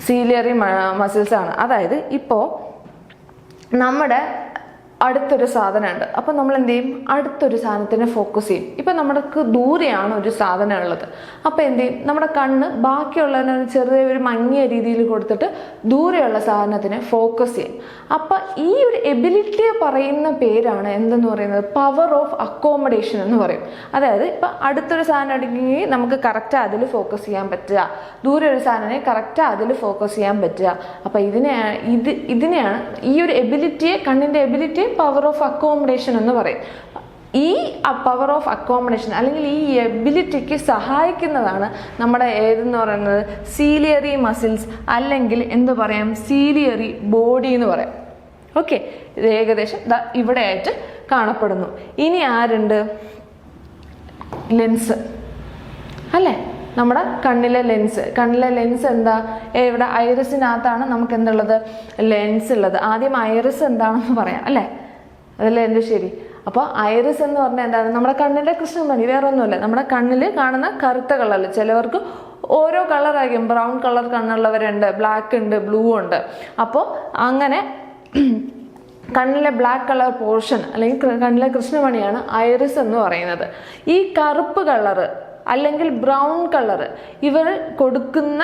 സീലിയറി മസിൽസ് ആണ്. അതായത് ഇപ്പോൾ നമ്മുടെ അടുത്തൊരു സാധനമുണ്ട്, അപ്പം നമ്മൾ എന്ത് ചെയ്യും? അടുത്തൊരു സാധനത്തിനെ ഫോക്കസ് ചെയ്യും. ഇപ്പം നമ്മൾക്ക് ദൂരെയാണ് ഒരു സാധനം ഉള്ളത്, അപ്പം എന്ത് ചെയ്യും? നമ്മുടെ കണ്ണ് ബാക്കിയുള്ളതിനെ ചെറിയ ഒരു മങ്ങിയ രീതിയിൽ കൊടുത്തിട്ട് ദൂരെയുള്ള സാധനത്തിനെ ഫോക്കസ് ചെയ്യും. അപ്പം ഈ ഒരു എബിലിറ്റിയെ പറയുന്ന പേരാണ് എന്തെന്ന് പറയുന്നത്? പവർ ഓഫ് അക്കോമഡേഷൻ എന്ന് പറയും. അതായത് ഇപ്പം അടുത്തൊരു സാധനം എടുക്കുകയെങ്കിൽ നമുക്ക് കറക്റ്റ് അതിൽ ഫോക്കസ് ചെയ്യാൻ പറ്റുക, ദൂരെ ഒരു സാധനത്തെ കറക്റ്റ് അതിൽ ഫോക്കസ് ചെയ്യാൻ പറ്റുക. അപ്പം ഇതിനെയാണ് ഈ ഒരു എബിലിറ്റിയെ, കണ്ണിൻ്റെ എബിലിറ്റി പവർ ഓഫ് അക്കോമഡേഷൻ എന്ന് പറയും. ഈ പവർ ഓഫ് അക്കോമഡേഷൻ അല്ലെങ്കിൽ ഈ എബിലിറ്റിക്ക് സഹായിക്കുന്നതാണ് നമ്മുടെ ഏതെന്ന് പറയുന്നത്? സീലിയറി മസിൽസ്, അല്ലെങ്കിൽ എന്ത് പറയാം? സീലിയറി ബോഡി എന്ന് പറയാം. ഓക്കെ, ഇത് ഏകദേശം ഇവിടെ ആയിട്ട് കാണപ്പെടുന്നു. ഇനി ആരുണ്ട്? ലെൻസ് അല്ലേ? നമ്മുടെ കണ്ണിലെ ലെൻസ് എന്താ? ഇവിടെ ഐറിസിനകത്താണ് നമുക്ക് എന്തുള്ളത്? ലെൻസ് ഉള്ളത്. ആദ്യം ഐറിസ് എന്താണെന്ന് പറയാം അല്ലേ? അതല്ലേ എൻ്റെ ശരി? അപ്പോൾ ഐറിസ് എന്ന് പറഞ്ഞാൽ എന്താണ്? നമ്മുടെ കണ്ണിൻ്റെ കൃഷ്ണമണി, വേറെ ഒന്നുമില്ല. നമ്മുടെ കണ്ണിൽ കാണുന്ന കറുത്ത കളറിൽ, ചിലവർക്ക് ഓരോ കളറായിരിക്കും. ബ്രൗൺ കളർ കണ്ണുള്ളവരുണ്ട്, ബ്ലാക്ക് ഉണ്ട്, ബ്ലൂ ഉണ്ട്. അപ്പോൾ അങ്ങനെ കണ്ണിലെ ബ്ലാക്ക് കളർ പോർഷൻ അല്ലെങ്കിൽ കണ്ണിലെ കൃഷ്ണമണിയാണ് ഐറിസ് എന്ന് പറയുന്നത്. ഈ കറുപ്പ് കളറ് അല്ലെങ്കിൽ ബ്രൗൺ കളറ് ഇവർ കൊടുക്കുന്ന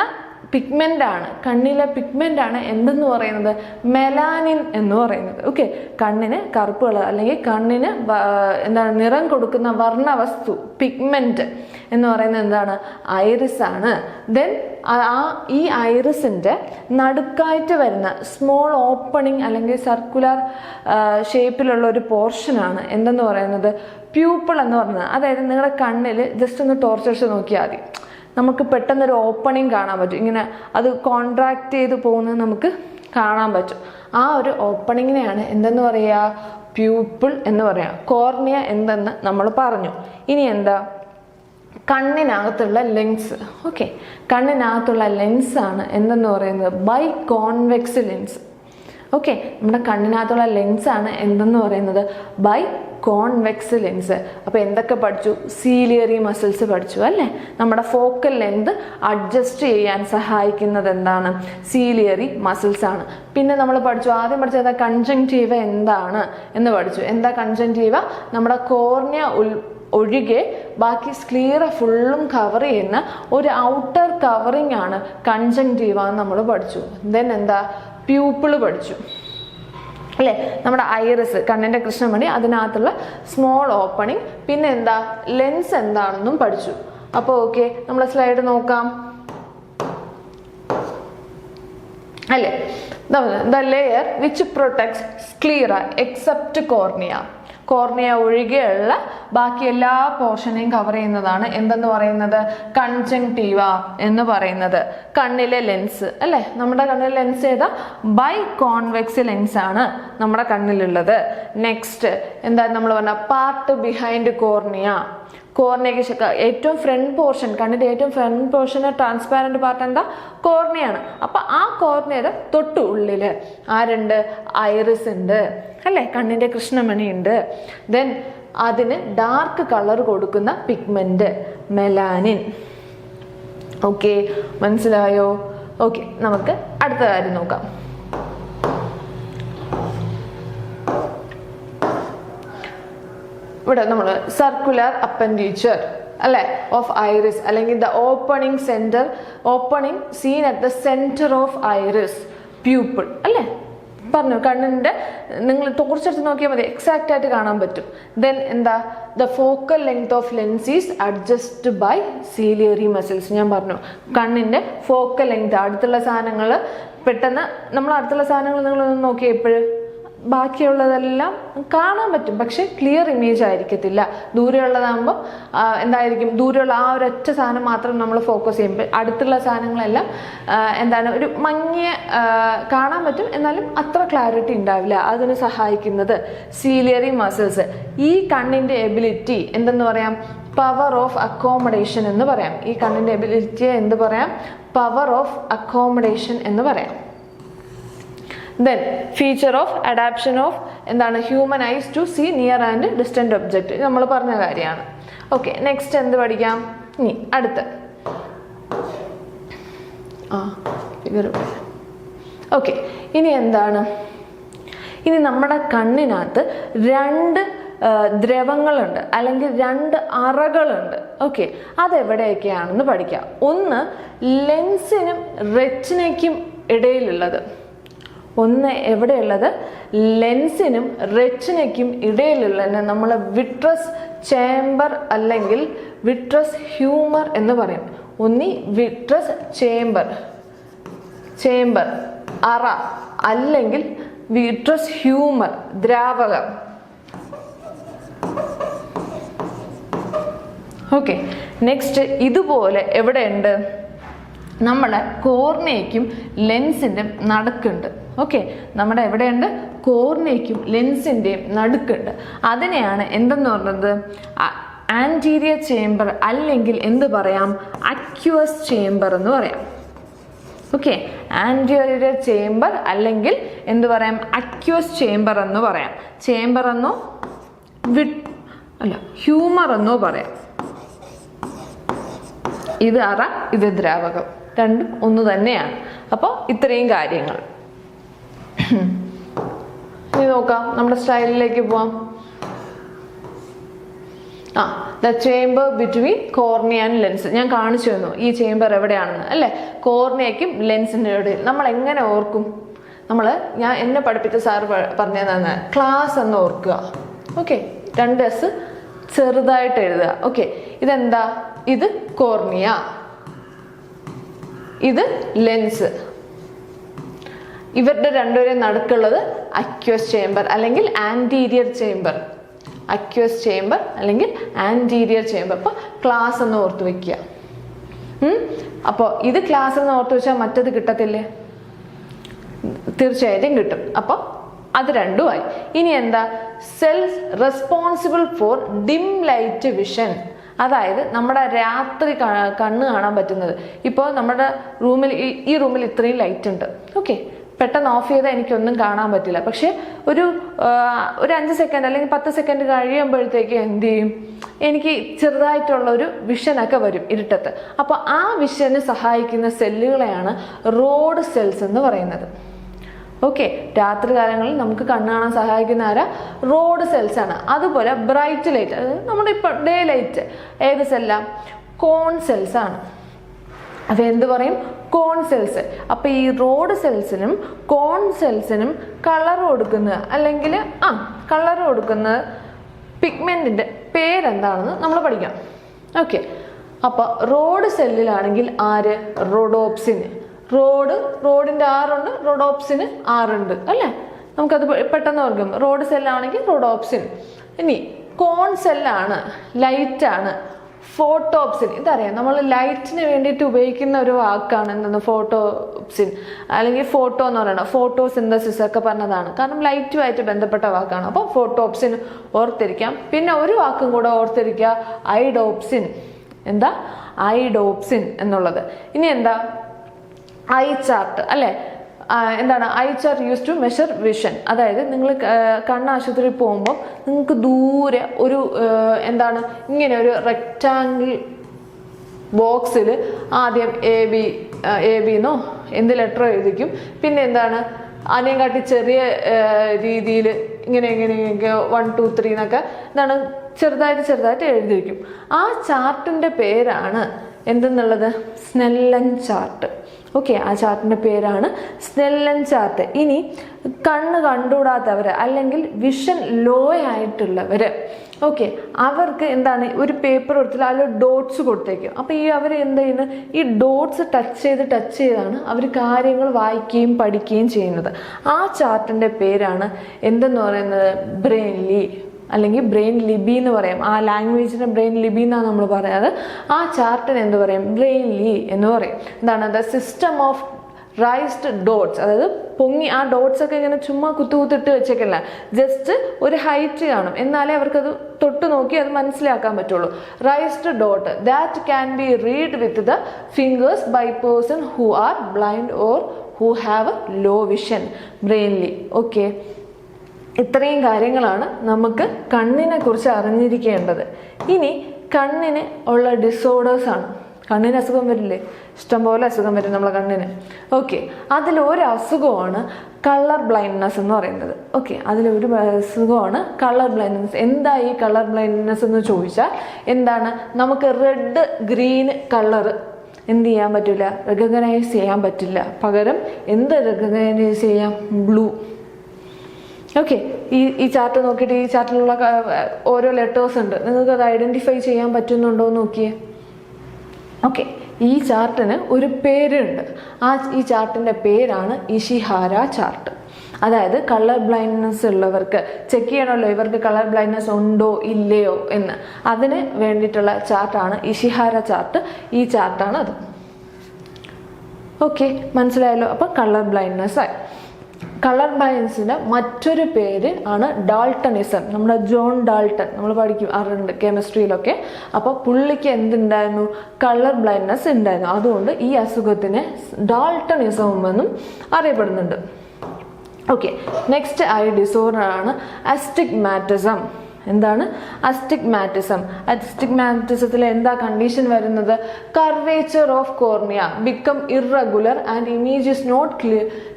പിഗ്മെൻ്റാണ്, കണ്ണിലെ പിഗ്മെൻ്റാണ് എന്തെന്ന് പറയുന്നത്? മെലാനിൻ എന്ന് പറയുന്നത്. ഓക്കെ, കണ്ണിന് കറുപ്പ് കളർ അല്ലെങ്കിൽ കണ്ണിന് എന്താണ് നിറം കൊടുക്കുന്ന വർണ്ണവസ്തു, പിഗ്മെൻറ്റ് എന്ന് പറയുന്നത് എന്താണ്? ഐറിസ് ആണ്. ദെൻ ഈ ഐറിസിൻ്റെ നടുക്കായിട്ട് വരുന്ന സ്മോൾ ഓപ്പണിംഗ് അല്ലെങ്കിൽ സർക്കുലർ ഷേപ്പിലുള്ള ഒരു പോർഷനാണ് എന്തെന്ന് പറയുന്നത്? പ്യൂപ്പിൾ എന്ന് പറയുന്നത്. അതായത് നിങ്ങളുടെ കണ്ണിൽ ജസ്റ്റ് ഒന്ന് ടോർച്ചടിച്ച് നോക്കിയാൽ മതി, നമുക്ക് പെട്ടെന്നൊരു ഓപ്പണിങ് കാണാൻ പറ്റും. ഇങ്ങനെ അത് കോൺട്രാക്ട് ചെയ്ത് പോകുന്നത് നമുക്ക് കാണാൻ പറ്റും. ആ ഒരു ഓപ്പണിങ്ങിനെയാണ് എന്തെന്ന് പറയുക? പ്യൂപ്പിൾ എന്ന് പറയാം. കോർണിയ എന്തെന്ന് നമ്മൾ പറഞ്ഞു. ഇനി എന്താ? കണ്ണിനകത്തുള്ള ലെൻസ്. ഓക്കെ, കണ്ണിനകത്തുള്ള ലെൻസാണ് എന്തെന്ന് പറയുന്നത്? By convex lens. ഓക്കെ, നമ്മുടെ കണ്ണിനകത്തുള്ള ലെൻസാണ് എന്തെന്ന് പറയുന്നത് ബൈ കോൺവെക്സ് ലെൻസ്. അപ്പോൾ എന്തൊക്കെ പഠിച്ചു? സീലിയറി മസിൽസ് പഠിച്ചു അല്ലേ. നമ്മുടെ ഫോക്കൽ ലെങ്ത് അഡ്ജസ്റ്റ് ചെയ്യാൻ സഹായിക്കുന്നത് എന്താണ്? സീലിയറി മസിൽസ് ആണ്. പിന്നെ നമ്മൾ പഠിച്ചു, ആദ്യം പഠിച്ചത് കൺജങ്ക്റ്റീവ എന്താണ് എന്ന് പഠിച്ചു. എന്താ കൺജങ്ക്റ്റീവ? നമ്മുടെ കോർണിയ ഒഴികെ ബാക്കി സ്ക്ലീറ ഫുള്ളും കവർ ചെയ്യുന്ന ഒരു ഔട്ടർ കവറിങ് ആണ് കൺജങ്ക്റ്റീവ എന്ന് നമ്മൾ പഠിച്ചു. ദെൻ എന്താ? പ്യൂപ്പിള് പഠിച്ചു അല്ലേ. നമ്മുടെ ഐറിസ്, കണ്ണിന്റെ കൃഷ്ണമണി, അതിനകത്തുള്ള സ്മോൾ ഓപ്പണിങ്. പിന്നെ എന്താ? ലെൻസ് എന്താണെന്നും പഠിച്ചു. അപ്പോൾ ഓക്കെ, നമ്മളെ സ്ലൈഡ് നോക്കാം അല്ലേ. The layer which protects sclera except cornea. Cornea ഒഴികെയുള്ള ബാക്കി എല്ലാ പോർഷനെയും കവർ ചെയ്യുന്നതാണ് എന്തെന്ന് പറയുന്നത്? കൺജങ്ക്റ്റീവ എന്ന് പറയുന്നത്. കണ്ണിലെ ലെൻസ് അല്ലെ, നമ്മുടെ കണ്ണിലെ ലെൻസ് ഏതാ? ബൈ കോൺവെക്സ് ലെൻസ് ആണ് നമ്മുടെ കണ്ണിലുള്ളത്. നെക്സ്റ്റ് എന്താ നമ്മൾ പറഞ്ഞ? Part behind cornea. കോർണിയക്ക് ഏറ്റവും ഫ്രണ്ട് പോർഷൻ, കണ്ണിന്റെ ഏറ്റവും ഫ്രണ്ട് പോർഷന് ട്രാൻസ്പാരന്റ് പാർട്ട് എന്താ? കോർണിയാണ്. അപ്പൊ ആ കോർണിയയുടെ തൊട്ട് ഉള്ളില് ആരുണ്ട്? ഐറിസ് ഉണ്ട് അല്ലെ, കണ്ണിന്റെ കൃഷ്ണമണി ഉണ്ട്. ദെൻ അതിന് ഡാർക്ക് കളർ കൊടുക്കുന്ന പിഗ്മെന്റ് മെലാനിൻ. ഓക്കെ, മനസ്സിലായോ? ഓക്കെ, നമുക്ക് അടുത്ത കാര്യം നോക്കാം. ഇവിടെ നമ്മൾ സർക്കുലർ അപ്പൻഡീച്ചർ അല്ലെ ഓഫ് ഐറിസ്, അല്ലെങ്കിൽ the opening centre, opening seen at the centre of iris pupil അല്ലെ. പറഞ്ഞു, കണ്ണിന്റെ നിങ്ങൾ ടോർച്ചെടുത്ത് നോക്കിയാൽ മതി, എക്സാക്റ്റ് ആയിട്ട് കാണാൻ പറ്റും. ദെൻ എന്താ? The focal length of lens is adjust by ciliary muscles. ഞാൻ പറഞ്ഞു, കണ്ണിന്റെ ഫോക്കൽ ലെങ്ത്, അടുത്തുള്ള സാധനങ്ങൾ പെട്ടെന്ന് നമ്മൾ അടുത്തുള്ള സാധനങ്ങൾ നിങ്ങളൊന്ന് നോക്കിയാൽ എപ്പോഴും ബാക്കിയുള്ളതെല്ലാം കാണാൻ പറ്റും, പക്ഷെ ക്ലിയർ ഇമേജ് ആയിരിക്കത്തില്ല. ദൂരെയുള്ളതാകുമ്പോൾ എന്തായിരിക്കും? ദൂരെയുള്ള ആ ഒരൊറ്റ സാധനം മാത്രം നമ്മൾ ഫോക്കസ് ചെയ്യുമ്പോൾ അടുത്തുള്ള സാധനങ്ങളെല്ലാം എന്താണ്? ഒരു മങ്ങിയ കാണാൻ പറ്റും, എന്നാലും അത്ര ക്ലാരിറ്റി ഉണ്ടാവില്ല. അതിന് സഹായിക്കുന്നത് സീലിയറി മസിൽസ്. ഈ കണ്ണിന്റെ എബിലിറ്റി എന്തെന്ന് പറയാം? പവർ ഓഫ് അക്കോമഡേഷൻ എന്ന് പറയാം. ഈ കണ്ണിന്റെ എബിലിറ്റിയെ എന്ത് പറയാം? പവർ ഓഫ് അക്കോമഡേഷൻ എന്ന് പറയാം. Then feature of adaption of എന്താണ്? Human eyes to see near and distant object. നമ്മൾ പറഞ്ഞ കാര്യമാണ്. ഓക്കെ, നെക്സ്റ്റ് എന്ത് പഠിക്കാം? ഇനി അടുത്ത് ഓക്കെ, ഇനി എന്താണ്? ഇനി നമ്മുടെ കണ്ണിനകത്ത് രണ്ട് ദ്രവങ്ങളുണ്ട്, അല്ലെങ്കിൽ രണ്ട് അറകളുണ്ട്. ഓക്കെ, അതെവിടെയൊക്കെയാണെന്ന് പഠിക്കാം. ഒന്ന് ലെൻസിനും റെറ്റിനയ്ക്കും ഇടയിലുള്ളത്. ഒന്ന് എവിടെയുള്ളത്? ലെൻസിനും റെറ്റിനയ്ക്കും ഇടയിലുള്ളതിനെ നമ്മൾ വിട്രസ് ചേംബർ അല്ലെങ്കിൽ വിട്രസ് ഹ്യൂമർ എന്ന് പറയും. ഒന്നി വിട്രസ് ചേംബർ അറ, അല്ലെങ്കിൽ വിട്രസ് ഹ്യൂമർ ദ്രാവകം. ഓക്കെ, നെക്സ്റ്റ് ഇതുപോലെ എവിടെയുണ്ട്? നമ്മുടെ കോർണിയയ്ക്കും ലെൻസിന്റെ നടുക്കുണ്ട്. ഓക്കെ, നമ്മുടെ എവിടെയുണ്ട്? കോർണിയയ്ക്കും ലെൻസിന്റെയും നടുക്കുണ്ട്. അതിനെയാണ് എന്തെന്ന് പറയുന്നത്? ആന്റീരിയർ ചേംബർ, അല്ലെങ്കിൽ എന്ത് പറയാം? അക്യൂസ് ചേംബർ എന്ന് പറയാം. ഓക്കെ, ആന്റീരിയർ ചേംബർ അല്ലെങ്കിൽ എന്ത് പറയാം? അക്യൂസ് ചേംബർ എന്ന് പറയാം. ചേംബർ എന്നോ ഹ്യൂമർ എന്നോ പറയാം. ഇത് അറ, ഇത് ദ്രാവകം, രണ്ടും ഒന്ന് തന്നെയാണ്. അപ്പോൾ ഇത്രയും കാര്യങ്ങൾ. ഇനി നോക്കാം, നമ്മുടെ സ്റ്റൈലിലേക്ക് പോവാം. The chamber between cornea and lens. ഞാൻ കാണിച്ചു തന്നു ഈ ചേംബർ എവിടെയാണെന്ന് അല്ലേ. കോർണിയയ്ക്കും ലെൻസിൻ്റെ ഇടയിൽ. നമ്മൾ എങ്ങനെ ഓർക്കും? ഞാൻ എന്നെ പഠിപ്പിച്ച സാറ് പറഞ്ഞതാണ് ക്ലാസ് എന്ന് ഓർക്കുക. ഓക്കെ, 2S ചെറുതായിട്ട് എഴുതുക. ഓക്കെ, ഇതെന്താ? ഇത് കോർണിയ, ഇത് ലെൻസ്. ഇവരുടെ രണ്ടുപേരെയും നടുക്കുള്ളത് അക്യൂസ് ചേംബർ അല്ലെങ്കിൽ ആന്റീരിയർ ചേംബർ. അക്യൂസ് ചേംബർ അല്ലെങ്കിൽ ആന്റീരിയർ ചേംബർ. അപ്പോൾ ക്ലാസ് എന്ന് ഓർത്ത് വെക്കുക. അപ്പോൾ ഇത് ക്ലാസ് എന്ന് ഓർത്ത് വെച്ചാൽ മറ്റത് കിട്ടത്തില്ലേ? തീർച്ചയായിട്ടും കിട്ടും. അപ്പോൾ അത് രണ്ടുമായി. ഇനി എന്താ? Cells responsible for dim light vision. അതായത് നമ്മുടെ രാത്രി കണ്ണ് കാണാൻ പറ്റുന്നത്. ഇപ്പോൾ നമ്മുടെ റൂമിൽ, ഈ റൂമിൽ ഇത്രയും ലൈറ്റ് ഉണ്ട്. ഓക്കെ, പെട്ടെന്ന് ഓഫ് ചെയ്താൽ എനിക്കൊന്നും കാണാൻ പറ്റില്ല. പക്ഷെ ഒരു 5 സെക്കൻഡ് അല്ലെങ്കിൽ 10 സെക്കൻഡ് കഴിയുമ്പോഴത്തേക്ക് എന്ത് ചെയ്യും, എനിക്ക് ചെറുതായിട്ടുള്ള ഒരു വിഷനൊക്കെ വരും ഇരുട്ടത്ത്. അപ്പോൾ ആ വിഷന് സഹായിക്കുന്ന സെല്ലുകളെയാണ് റോഡ് സെൽസ് എന്ന് പറയുന്നത്. ഓക്കെ, രാത്രി കാലങ്ങളിൽ നമുക്ക് കണ്ണ് കാണാൻ സഹായിക്കുന്ന റോഡ് സെൽസ് ആണ്. അതുപോലെ ബ്രൈറ്റ് ലൈറ്റ്, അതായത് നമ്മുടെ ഇപ്പോൾ ഡേ ലൈറ്റ് ഏത് സെല്ലാ, കോൺ സെൽസ് ആണ്. അപ്പൊ എന്ത് പറയും, കോൺ സെൽസ്. അപ്പൊ ഈ റോഡ് സെൽസിനും കോൺ സെൽസിനും കളർ കൊടുക്കുന്നത് അല്ലെങ്കിൽ കളർ കൊടുക്കുന്ന പിഗ്മെന്റിന്റെ പേരെന്താണെന്ന് നമ്മൾ പഠിക്കാം. ഓക്കെ, അപ്പൊ റോഡ് സെല്ലിലാണെങ്കിൽ ആര്, റോഡോപ്സിന്. റോഡിന്റെ ആറുണ്ട്, റോഡോപ്സിന് ആറുണ്ട് അല്ലേ, നമുക്കത് പെട്ടെന്ന് ഓർക്കും. റോഡ് സെല്ലാണെങ്കിൽ റോഡോപ്സിൻ. ഇനി കോൺ സെല്ലാണ്, ലൈറ്റ് ആണ്, ഫോട്ടോപ്സിൻ. ഇതറിയാം, നമ്മൾ ലൈറ്റിന് വേണ്ടിയിട്ട് ഉപയോഗിക്കുന്ന ഒരു വാക്കാണ് എന്തെന്ന്, ഫോട്ടോപ്സിൻ അല്ലെങ്കിൽ ഫോട്ടോ എന്ന് പറയുന്നത്. ഫോട്ടോസിന്തസിസ് ഒക്കെ പറഞ്ഞതാണ്, കാരണം ലൈറ്റുമായിട്ട് ബന്ധപ്പെട്ട വാക്കാണ്. അപ്പോൾ ഫോട്ടോപ്സിൻ ഓർത്തിരിക്കാം. പിന്നെ ഒരു വാക്കും കൂടെ ഓർത്തിരിക്കുക, ഐഡോപ്സിൻ. എന്താ, ഐഡോപ്സിൻ എന്നുള്ളത്. ഇനി എന്താ, ഐ ചാർട്ട് അല്ലേ. എന്താണ് eye chart use to measure vision. അതായത് നിങ്ങൾ കണ്ണാശുപത്രിയിൽ പോകുമ്പോൾ നിങ്ങൾക്ക് ദൂരെ ഒരു എന്താണ് ഇങ്ങനെ ഒരു റെക്റ്റാങ്കിൾ ബോക്സിൽ ആദ്യം എ ബിന്നോ എന്ത് ലെറ്ററോ എഴുതിക്കും. പിന്നെ എന്താണ് അതിനെയും കാട്ടി ചെറിയ രീതിയിൽ ഇങ്ങനെ 1 2 3 എന്നൊക്കെ എന്താണ് ചെറുതായിട്ട് എഴുതിയിരിക്കും. ആ ചാർട്ടിൻ്റെ പേരാണ് എന്തെന്നുള്ളത്, സ്നെല്ലൻ ചാർട്ട്. ഓക്കെ, ആ ചാർട്ടിൻ്റെ പേരാണ് സ്നെല്ലൻ ചാർട്ട്. ഇനി കണ്ണ് കണ്ടുകൂടാത്തവർ അല്ലെങ്കിൽ വിഷൻ ലോ ആയിട്ടുള്ളവർ, ഓക്കെ, അവർക്ക് എന്താണ് ഒരു പേപ്പർ കൊടുത്തില്ല, അതിൽ ഡോട്ട്സ് കൊടുത്തേക്കും. അപ്പോൾ അവർ എന്ത് ചെയ്യുന്നത്, ഈ ഡോട്ട്സ് ടച്ച് ചെയ്താണ് അവർ കാര്യങ്ങൾ വായിക്കുകയും പഠിക്കുകയും ചെയ്യുന്നത്. ആ ചാർട്ടിൻ്റെ പേരാണ് എന്തെന്ന് പറയുന്നത്, ബ്രെയിൻലി അല്ലെങ്കിൽ ബ്രെയിൻ ലിബി എന്ന് പറയാം. ആ ലാംഗ്വേജിനെ ബ്രെയിൻ ലിബി എന്നാണ് നമ്മൾ പറയാറ്. ആ ചാർട്ടിന് എന്ത് പറയും, ബ്രെയിൻലി എന്ന് പറയും. എന്താണ്, the system of raised dots. അതായത് പൊങ്ങി ആ ഡോട്ട്സ് ഒക്കെ ഇങ്ങനെ ചുമ്മാ കുത്തിട്ട് വെച്ചേക്കല്ല, ജസ്റ്റ് ഒരു ഹൈറ്റ് കാണും, എന്നാലേ അവർക്കത് തൊട്ട് നോക്കി അത് മനസ്സിലാക്കാൻ പറ്റുള്ളൂ. Raised dot that can be read with the fingers by person who are blind or who have low vision. Brainly. Okay, ഇത്രയും കാര്യങ്ങളാണ് നമുക്ക് കണ്ണിനെ കുറിച്ച് അറിഞ്ഞിരിക്കേണ്ടത്. ഇനി കണ്ണിന് ഉള്ള ഡിസോർഡേഴ്സ് ആണ്. കണ്ണിന് അസുഖം വരില്ലേ, ഇഷ്ടംപോലെ അസുഖം വരും നമ്മളെ കണ്ണിന്. ഓക്കെ, അതിലൊരു അസുഖമാണ് കളർ ബ്ലൈൻഡ്നെസ് എന്ന് പറയുന്നത്. ഓക്കെ, അതിലൊരു അസുഖമാണ് കളർ ബ്ലൈൻഡ്നെസ്. എന്താ ഈ കളർ ബ്ലൈൻഡ്നെസ് എന്ന് ചോദിച്ചാൽ എന്താണ്, നമുക്ക് റെഡ് ഗ്രീൻ കളർ എന്ത് ചെയ്യാൻ പറ്റില്ല, റെക്കഗ്നൈസ് ചെയ്യാൻ പറ്റില്ല. പകരം എന്ത് റെക്കഗ്നൈസ് ചെയ്യാം, ബ്ലൂ. ഓക്കെ, ഈ ചാർട്ട് നോക്കിയിട്ട് ഈ ചാർട്ടിലുള്ള ഓരോ ലെറ്റേഴ്സ് ഉണ്ട്, നിങ്ങൾക്ക് അത് ഐഡന്റിഫൈ ചെയ്യാൻ പറ്റുന്നുണ്ടോ എന്ന് നോക്കിയേ. ഓക്കെ, ഈ ചാർട്ടിന് ഒരു പേരുണ്ട്. ഈ ചാർട്ടിൻ്റെ പേരാണ് ഇഷിഹാര ചാർട്ട്. അതായത് കളർ ബ്ലൈൻഡ്നെസ് ഉള്ളവർക്ക് ചെക്ക് ചെയ്യണമല്ലോ ഇവർക്ക് കളർ ബ്ലൈൻഡ്നെസ് ഉണ്ടോ ഇല്ലയോ എന്ന്. അതിന് വേണ്ടിയിട്ടുള്ള ചാർട്ടാണ് ഇഷിഹാര ചാർട്ട്. ഈ ചാർട്ടാണ് അത്. ഓക്കെ, മനസ്സിലായല്ലോ. അപ്പം കളർ ബ്ലൈൻഡ്നെസ് ആയി. കളർ ബ്ലൈൻഡ്നെസ്സിന്റെ മറ്റൊരു പേര് ആണ് ഡാൾട്ടണിസം. നമ്മുടെ ജോൺ ഡാൾട്ടൺ നമ്മൾ പഠിക്കും, അറിയുന്നുണ്ട് കെമിസ്ട്രിയിലൊക്കെ. അപ്പോൾ പുള്ളിക്ക് എന്തുണ്ടായിരുന്നു, കളർ ബ്ലൈൻഡ്നെസ് ഉണ്ടായിരുന്നു. അതുകൊണ്ട് ഈ അസുഖത്തിനെ ഡാൾട്ടണിസം എന്നും അറിയപ്പെടുന്നുണ്ട്. ഓക്കെ, നെക്സ്റ്റ് ഐ ഡിസോർഡർ ആണ് അസ്റ്റിഗ്മാറ്റിസം. എന്താണ് അസ്റ്റിഗ്മാറ്റിസം? അസ്റ്റിഗ്മാറ്റിസത്തിൽ എന്താ കണ്ടീഷൻ വരുന്നത്, curvature of cornea become irregular and image is not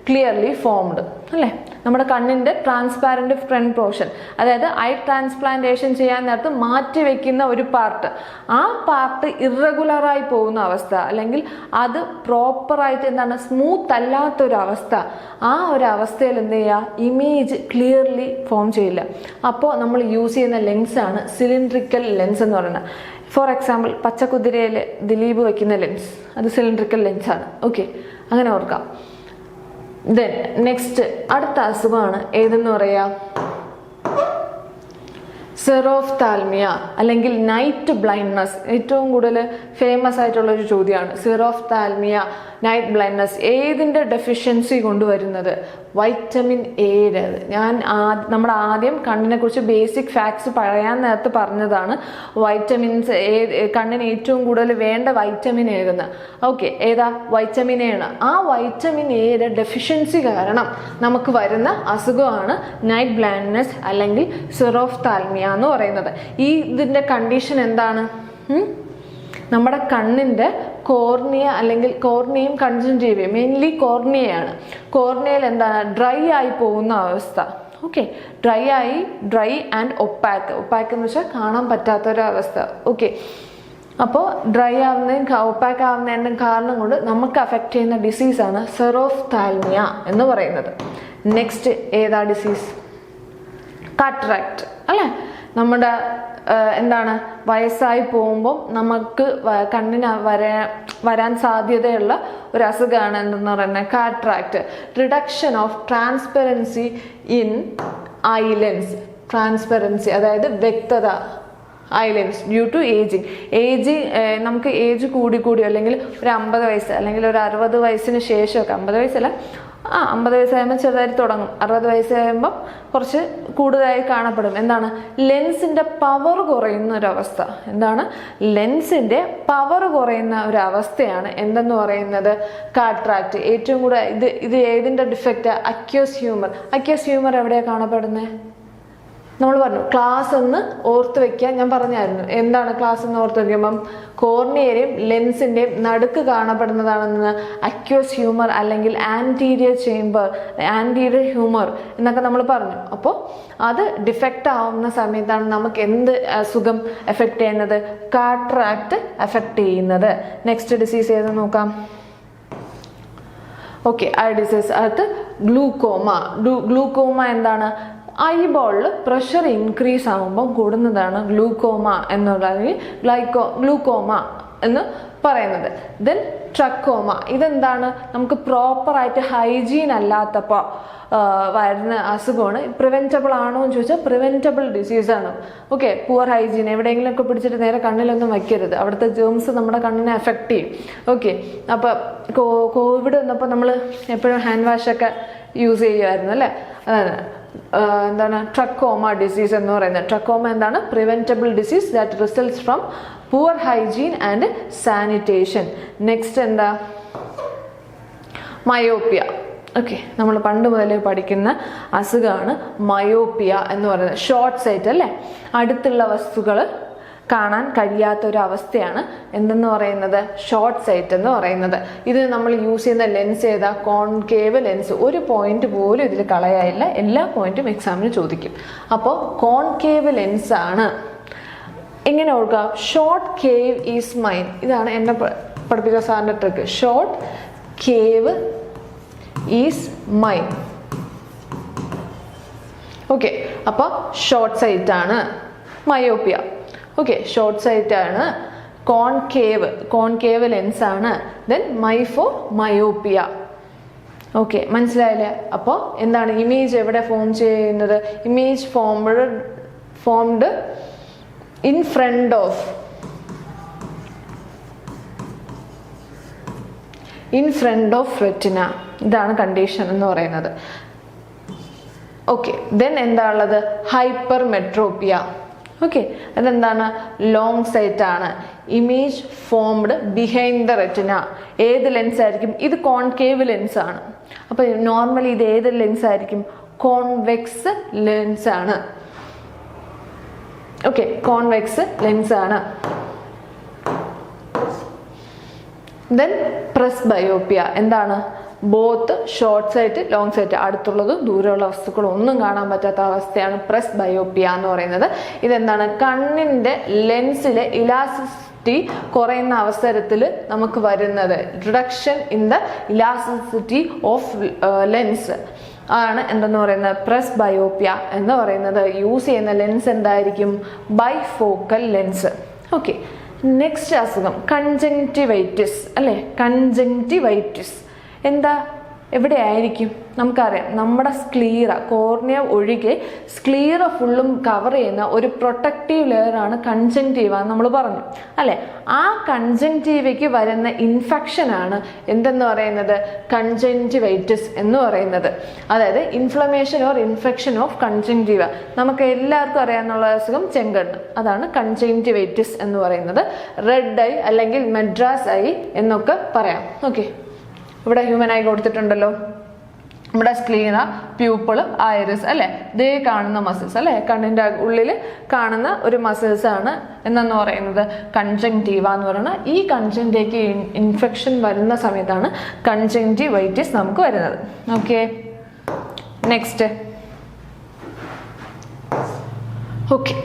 clearly formed. അല്ലേ, നമ്മുടെ കണ്ണിന്റെ ട്രാൻസ്പാരന്റ് ഫ്രണ്ട് പോർഷൻ, അതായത് ഐ ട്രാൻസ്പ്ലാന്റേഷൻ ചെയ്യാൻ നേരത്ത് മാറ്റി വെക്കുന്ന ഒരു പാർട്ട്, ആ പാർട്ട് ഇറഗുലറായി പോകുന്ന അവസ്ഥ, അല്ലെങ്കിൽ അത് പ്രോപ്പറായിട്ട് എന്താണ് സ്മൂത്ത് അല്ലാത്തൊരവസ്ഥ. ആ ഒരു അവസ്ഥയിൽ എന്ത് ചെയ്യുക, ഇമേജ് ക്ലിയർലി ഫോം ചെയ്യില്ല. അപ്പോൾ നമ്മൾ യൂസ് ചെയ്യുന്ന ലെൻസാണ് സിലിണ്ട്രിക്കൽ ലെൻസ് എന്ന് പറയുന്നത്. ഫോർ എക്സാമ്പിൾ, പച്ചക്കുതിരയിൽ ദിലീപ് വയ്ക്കുന്ന ലെൻസ് അത് സിലിണ്ട്രിക്കൽ ലെൻസാണ്. ഓക്കെ, അങ്ങനെ ഓർക്കാം. ദെൻ നെക്സ്റ്റ് അടുത്ത അസുഖമാണ് ഏതെന്ന് പറയാ, സെറോഫ്താൽമിയ അല്ലെങ്കിൽ നൈറ്റ് ബ്ലൈൻഡ്നസ്, ഏറ്റവും കൂടുതൽ ഫേമസ് ആയിട്ടുള്ള ഒരു ചോദ്യമാണ്. സെറോഫ്താൽമിയ, നൈറ്റ് ബ്ലൈൻഡ്നസ് ഏതിൻ്റെ ഡെഫിഷ്യൻസി കൊണ്ടുവരുന്നത്? വൈറ്റമിൻ എയുടെ. നമ്മൾ ആദ്യം കണ്ണിനെ കുറിച്ച് ബേസിക് ഫാക്ട്സ് പറയാൻ നേരത്ത് പറഞ്ഞതാണ് വൈറ്റമിൻസ്. കണ്ണിന് ഏറ്റവും കൂടുതൽ വേണ്ട വൈറ്റമിൻ ഏതെന്ന്. ഓക്കെ, ഏതാ? വൈറ്റമിൻ എ ആണ്. ആ വൈറ്റമിൻ എയുടെ ഡെഫിഷ്യൻസി കാരണം നമുക്ക് വരുന്ന അസുഖമാണ് നൈറ്റ് ബ്ലൈൻഡ്നസ് അല്ലെങ്കിൽ സെറോഫ്താൽമിയ എന്ന് പറയുന്നത്. ഇതിൻ്റെ കണ്ടീഷൻ എന്താണ്? നമ്മുടെ കണ്ണിൻ്റെ കോർണിയ അല്ലെങ്കിൽ കോർണിയയും കൺജങ്ക്റ്റീവയും, മെയിൻലി കോർണിയയാണ്. കോർണിയയിൽ എന്താണ്? ഡ്രൈ ആയി പോകുന്ന അവസ്ഥ. ഓക്കെ, ഡ്രൈ ആൻഡ് ഒപ്പാക്ക് എന്ന് വെച്ചാൽ കാണാൻ പറ്റാത്തൊരവസ്ഥ. ഓക്കെ, അപ്പോൾ ഡ്രൈ ആവുന്നതും ഒപ്പാക്ക് ആവുന്നതിൻ്റെ കാരണം കൊണ്ട് നമുക്ക് അഫക്റ്റ് ചെയ്യുന്ന ഡിസീസാണ് സെറോഫ്താൽമിയ എന്ന് പറയുന്നത്. നെക്സ്റ്റ് ഏതാ ഡിസീസ്? കാട്രാക്ട് അല്ലേ? നമ്മുടെ എന്താണ്, വയസ്സായി പോകുമ്പോൾ നമുക്ക് കണ്ണിന് വരാൻ സാധ്യതയുള്ള ഒരു അസുഖമാണ് എന്തെന്ന് പറയുന്നത്? Cataract. Reduction of transparency in eye lens. Transparency അതായത് വ്യക്തത, ഐലെൻസ് ഡ്യൂ ടു ഏജിങ്. നമുക്ക് ഏജ് കൂടി അല്ലെങ്കിൽ ഒരു 50 വയസ്സ് അല്ലെങ്കിൽ ഒരു 60 വയസ്സിന് ശേഷമൊക്കെ, 50 വയസ്സല്ല, 50 വയസ്സാകുമ്പോൾ ചെറുതായിട്ട് തുടങ്ങും, 60 വയസ്സാകുമ്പോൾ കുറച്ച് കൂടുതലായി കാണപ്പെടും. എന്താണ്? ലെൻസിൻ്റെ പവർ കുറയുന്ന ഒരവസ്ഥ. എന്താണ്? ലെൻസിൻ്റെ പവർ കുറയുന്ന ഒരവസ്ഥയാണ് എന്തെന്ന് പറയുന്നത്? കാട്രാക്ട്. ഏറ്റവും കൂടുതൽ ഇത് ഏതിൻ്റെ ഡിഫക്റ്റ്? അക്യൂസ് ഹ്യൂമർ എവിടെയാണ് കാണപ്പെടുന്നത്? നമ്മൾ പറഞ്ഞു ക്ലാസ് എന്ന് ഓർത്ത് വെക്കാൻ ഞാൻ പറഞ്ഞായിരുന്നു. എന്താണ് ക്ലാസ് എന്ന് ഓർത്ത് വയ്ക്കുമ്പം? കോർണിയയുടെയും ലെൻസിൻ്റെയും നടുക്ക് കാണപ്പെടുന്നതാണെന്ന് അക്യൂസ് ഹ്യൂമർ അല്ലെങ്കിൽ ആൻറ്റീരിയർ ഹ്യൂമർ എന്നൊക്കെ നമ്മൾ പറഞ്ഞു. അപ്പോൾ അത് ഡിഫക്റ്റ് ആവുന്ന സമയത്താണ് നമുക്ക് എന്ത് അസുഖം എഫക്റ്റ് ചെയ്യുന്നത്? കാട്രാക്ട് എഫക്റ്റ് ചെയ്യുന്നത്. നെക്സ്റ്റ് ഡിസീസ് ഏത് നോക്കാം? ഓക്കെ, ആ ഡിസീസ് അടുത്ത് ഗ്ലൂക്കോമ എന്താണ്? ഐബോളിൽ പ്രഷർ ഇൻക്രീസ് ആകുമ്പോൾ കൂടുന്നതാണ് ഗ്ലൂക്കോമ എന്നുള്ളത്, ഗ്ലൂക്കോമ എന്ന് പറയുന്നത്. Then trachoma. ഇതെന്താണ്? നമുക്ക് പ്രോപ്പറായിട്ട് ഹൈജീൻ അല്ലാത്തപ്പോൾ വരുന്ന അസുഖമാണ്. പ്രിവെൻറ്റബിൾ ആണോ എന്ന് ചോദിച്ചാൽ പ്രിവെൻറ്റബിൾ ഡിസീസാണ്. Okay, poor hygiene. എവിടെയെങ്കിലുമൊക്കെ പിടിച്ചിട്ട് നേരെ കണ്ണിലൊന്നും വയ്ക്കരുത്, അവിടുത്തെ ജേംസ് നമ്മുടെ കണ്ണിനെ എഫക്റ്റ് ചെയ്യും. ഓക്കെ, അപ്പോൾ കോവിഡ് വന്നപ്പോൾ നമ്മൾ എപ്പോഴും ഹാൻഡ് വാഷൊക്കെ യൂസ് ചെയ്യുമായിരുന്നു അല്ലേ? അതാണ് എന്താണ് ട്രക്കോമ ഡിസീസ് എന്ന് പറയുന്നത്. ട്രക്കോമ എന്താണ്? Preventable disease that results from poor hygiene and sanitation. Next എന്താ? മയോപ്പിയ. ഓക്കെ, നമ്മൾ പണ്ട് മുതലേ പഠിക്കുന്ന അസുഖമാണ് മയോപ്പിയ എന്ന് പറയുന്നത്. ഷോർട്ട് സൈറ്റ് അല്ലേ? അടുത്തുള്ള വസ്തുക്കൾ കാണാൻ കഴിയാത്ത ഒരു അവസ്ഥയാണ് എന്തെന്ന് പറയുന്നത്? ഷോർട്ട് സൈറ്റ് എന്ന് പറയുന്നത്. ഇത് നമ്മൾ യൂസ് ചെയ്യുന്ന ലെൻസ് ഏതാ? Concave lens. ഒരു പോയിന്റ് പോലും ഇതിൽ കളയാനില്ല, എല്ലാ പോയിന്റും എക്സാമിന് ചോദിക്കും. അപ്പോൾ കോൺകേവ് ലെൻസ് ആണ്. എങ്ങനെ ഓർക്കുക? Short cave is mine. ഇതാണ് എന്നെ പഠിപ്പിച്ച സാറിൻ്റെ trick. Short cave is mine. Okay, അപ്പോൾ ഷോർട്ട് സൈറ്റ് ആണ് മയോപ്പിയ. ഓക്കെ, ഷോർട്ട് സൈറ്റ് ആണ്. കോൺകേവ് ലെൻസ് ആണ്. Then myopia. ഓക്കെ, മനസ്സിലായില്ലേ? അപ്പോൾ എന്താണ് ഇമേജ് എവിടെ ഫോം ചെയ്യുന്നത്? Image formed in front of retina. ഇതാണ് കണ്ടീഷൻ എന്ന് പറയുന്നത്. ഓക്കെ, ദെൻ എന്താ ഉള്ളത്? ഹൈപ്പർമെട്രോപ്പിയ. ഓക്കെ, അതെന്താണ്? ലോങ് സൈറ്റ് ആണ്. Image formed behind the retina. ഏത് ലെൻസ് ആയിരിക്കും? ഇത് കോൺകേവ് ലെൻസ് ആണ്. അപ്പോൾ നോർമലി ഇത് ഏത് ലെൻസ് ആയിരിക്കും? കോൺവെക്സ് ലെൻസ് ആണ്. ഓക്കെ, കോൺവെക്സ് ലെൻസ് ആണ്. Then presbyopia. എന്താണ്? Both short sight long sight, അടുത്തുള്ളതും ദൂരമുള്ള വസ്തുക്കളും ഒന്നും കാണാൻ പറ്റാത്ത അവസ്ഥയാണ് പ്രസ്ബയോപ്പിയ എന്ന് പറയുന്നത്. ഇതെന്താണ്? കണ്ണിൻ്റെ ലെൻസിലെ ഇലാസ്റ്റിസിറ്റി കുറയുന്ന അവസരത്തിൽ നമുക്ക് വരുന്നത്. Reduction in the elasticity of lens ആണ് എന്തെന്ന് പറയുന്നത്? പ്രസ്ബയോപ്പിയ എന്ന് പറയുന്നത്. യൂസ് ചെയ്യുന്ന ലെൻസ് എന്തായിരിക്കും? Bifocal lens. ഓക്കെ, നെക്സ്റ്റ് അസുഖം കൺജങ്ക്റ്റിവൈറ്റിസ് അല്ലേ? കൺജങ്ക്റ്റിവൈറ്റിസ് എന്താ? എവിടെയായിരിക്കും? നമുക്കറിയാം, നമ്മുടെ സ്ക്ലീറ, കോർണിയ ഒഴികെ സ്ക്ലീറ ഫുള്ളും കവർ ചെയ്യുന്ന ഒരു പ്രൊട്ടക്റ്റീവ് ലെയറാണ് കൺജങ്ക്റ്റീവ എന്ന് നമ്മൾ പറഞ്ഞു അല്ലെ. ആ കൺജങ്ക്റ്റീവയ്ക്ക് വരുന്ന ഇൻഫെക്ഷനാണ് എന്തെന്ന് പറയുന്നത്? കൺജങ്ക്റ്റിവൈറ്റിസ് എന്ന് പറയുന്നത്. അതായത് ഇൻഫ്ലമേഷൻ ഓർ ഇൻഫെക്ഷൻ ഓഫ് കൺജങ്ക്റ്റീവ. നമുക്ക് എല്ലാവർക്കും അറിയാവുന്ന അസുഖം ചെങ്കണ്ണ്, അതാണ് കൺജങ്ക്റ്റിവൈറ്റിസ് എന്ന് പറയുന്നത്. റെഡ് ഐ അല്ലെങ്കിൽ മെഡ്രാസ് ഐ എന്നൊക്കെ പറയാം. ഓക്കെ, ഇവിടെ ഹ്യൂമൻ ഐ കൊടുത്തിട്ടുണ്ടല്ലോ. നമ്മുടെ സ്ക്ലീറ, പ്യൂപ്പിൾ, ഐറിസ് അല്ലെ, ഇതേ കാണുന്ന മസിൽസ് അല്ലെ, കണ്ണിൻ്റെ ഉള്ളിൽ കാണുന്ന ഒരു മസിൽസ് ആണ് എന്നു പറയുന്നത് കൺജങ്ക്റ്റീവ എന്ന് പറയുന്നത്. ഈ കൺജങ്ക്റ്റീവയ്ക്ക് ഇൻഫെക്ഷൻ വരുന്ന സമയത്താണ് കൺജങ്ക്റ്റിവൈറ്റിസ് നമുക്ക് വരുന്നത്. Okay, next. ഓക്കെ,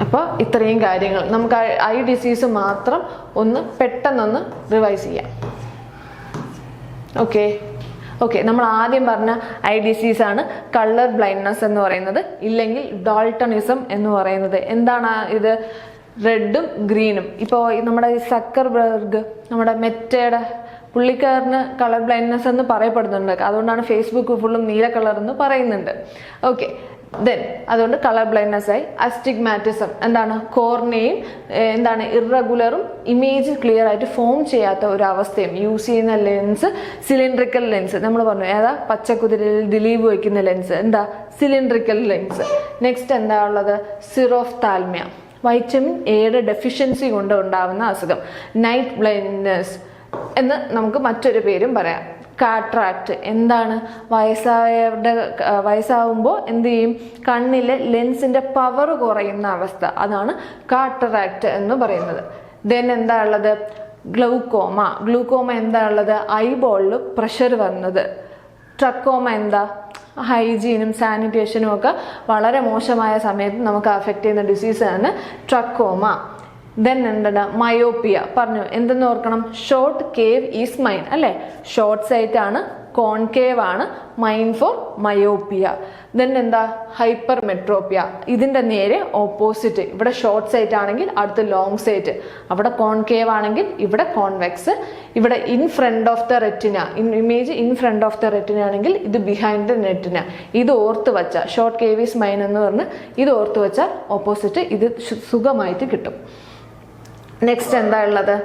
അപ്പോൾ ഇത്രയും കാര്യങ്ങൾ നമുക്ക് ഐ ഡിസീസ് മാത്രം ഒന്ന് പെട്ടെന്നൊന്ന് റിവൈസ് ചെയ്യാം. ഓക്കെ, നമ്മൾ ആദ്യം പറഞ്ഞ ഐ ഡിസീസ് ആണ് കളർ ബ്ലൈൻഡ്നെസ് എന്ന് പറയുന്നത്, ഇല്ലെങ്കിൽ ഡാൾട്ടണിസം എന്ന് പറയുന്നത്. എന്താണ് ഇത്? റെഡും ഗ്രീനും. ഇപ്പോൾ നമ്മുടെ സക്കർബർഗ്, നമ്മുടെ മെറ്റയുടെ പുള്ളിക്കാരന് കളർ ബ്ലൈൻഡ്നെസ് എന്ന് പറയപ്പെടുന്നുണ്ട്. അതുകൊണ്ടാണ് ഫേസ്ബുക്ക് ഫുള്ളും നീല കളർ എന്ന് പറയുന്നുണ്ട്. ഓക്കെ, ദെൻ അതുകൊണ്ട് കളർ ബ്ലൈൻഡ്നെസ് ആയി. അസ്റ്റിഗ്മാറ്റിസം എന്താണ്? കോർണിയയും എന്താണ് ഇറഗുലറും ഇമേജ് ക്ലിയർ ആയിട്ട് ഫോം ചെയ്യാത്ത ഒരു അവസ്ഥയും. യൂസ് ചെയ്യുന്ന ലെൻസ് സിലിണ്ട്രിക്കൽ ലെൻസ്. നമ്മൾ പറഞ്ഞു ഏതാ? പച്ചക്കുതിരയിൽ ദിലീപ് വയ്ക്കുന്ന ലെൻസ് എന്താ? Cylindrical lens. നെക്സ്റ്റ് എന്താ ഉള്ളത്? സിറോഫ്താൽമിയ, വൈറ്റമിൻ എയുടെ ഡെഫിഷ്യൻസി കൊണ്ട് ഉണ്ടാവുന്ന അസുഖം. നൈറ്റ് ബ്ലൈൻഡ്നെസ് എന്ന് നമുക്ക് മറ്റൊരു പേരും പറയാം. കാട്രാക്ട് എന്താണ്? വയസ്സാവുമ്പോൾ എന്ത് ചെയ്യും? കണ്ണിലെ ലെൻസിന്റെ പവർ കുറയുന്ന അവസ്ഥ, അതാണ് കാട്രാക്ട് എന്ന് പറയുന്നത്. ദെൻ എന്താ ഉള്ളത്? ഗ്ലൂക്കോമ എന്താ ഉള്ളത്? ഐബോളിൽ പ്രഷർ വന്നത്. ട്രക്കോമ എന്താ? ഹൈജീനും സാനിറ്റേഷനും ഒക്കെ വളരെ മോശമായ സമയത്ത് നമുക്ക് അഫക്റ്റ് ചെയ്യുന്ന ഡിസീസാണ് ട്രക്കോമ. ദെൻ എന്താണ്? മയോപ്പിയ പറഞ്ഞു. എന്തെന്ന് ഓർക്കണം? ഷോർട്ട് കേവ് ഈസ് മൈൻ അല്ലെ. ഷോർട്ട് സൈറ്റ് ആണ്, കോൺകേവ് ആണ്, മൈൻ ഫോർ മയോപ്പിയ. ദെൻ എന്താ? ഹൈപ്പർ മെട്രോപ്പിയ. ഇതിന്റെ നേരെ ഓപ്പോസിറ്റ്. ഇവിടെ ഷോർട്ട് സൈറ്റ് ആണെങ്കിൽ അടുത്ത് ലോങ് സൈറ്റ്, അവിടെ കോൺകേവ് ആണെങ്കിൽ ഇവിടെ കോൺവെക്സ്. ഇവിടെ in front of the retina, image in front of the retina ആണെങ്കിൽ ഇത് ബിഹൈൻഡ് ദ റെറ്റിന. ഇത് ഓർത്ത് വച്ച ഷോർട്ട് കേവ് ഈസ് മൈൻ എന്ന് പറഞ്ഞ് ഇത് ഓർത്ത് വെച്ചാൽ ഓപ്പോസിറ്റ് ഇത് സുഖമായിട്ട് കിട്ടും. നെക്സ്റ്റ് എന്താ ഉള്ളത്?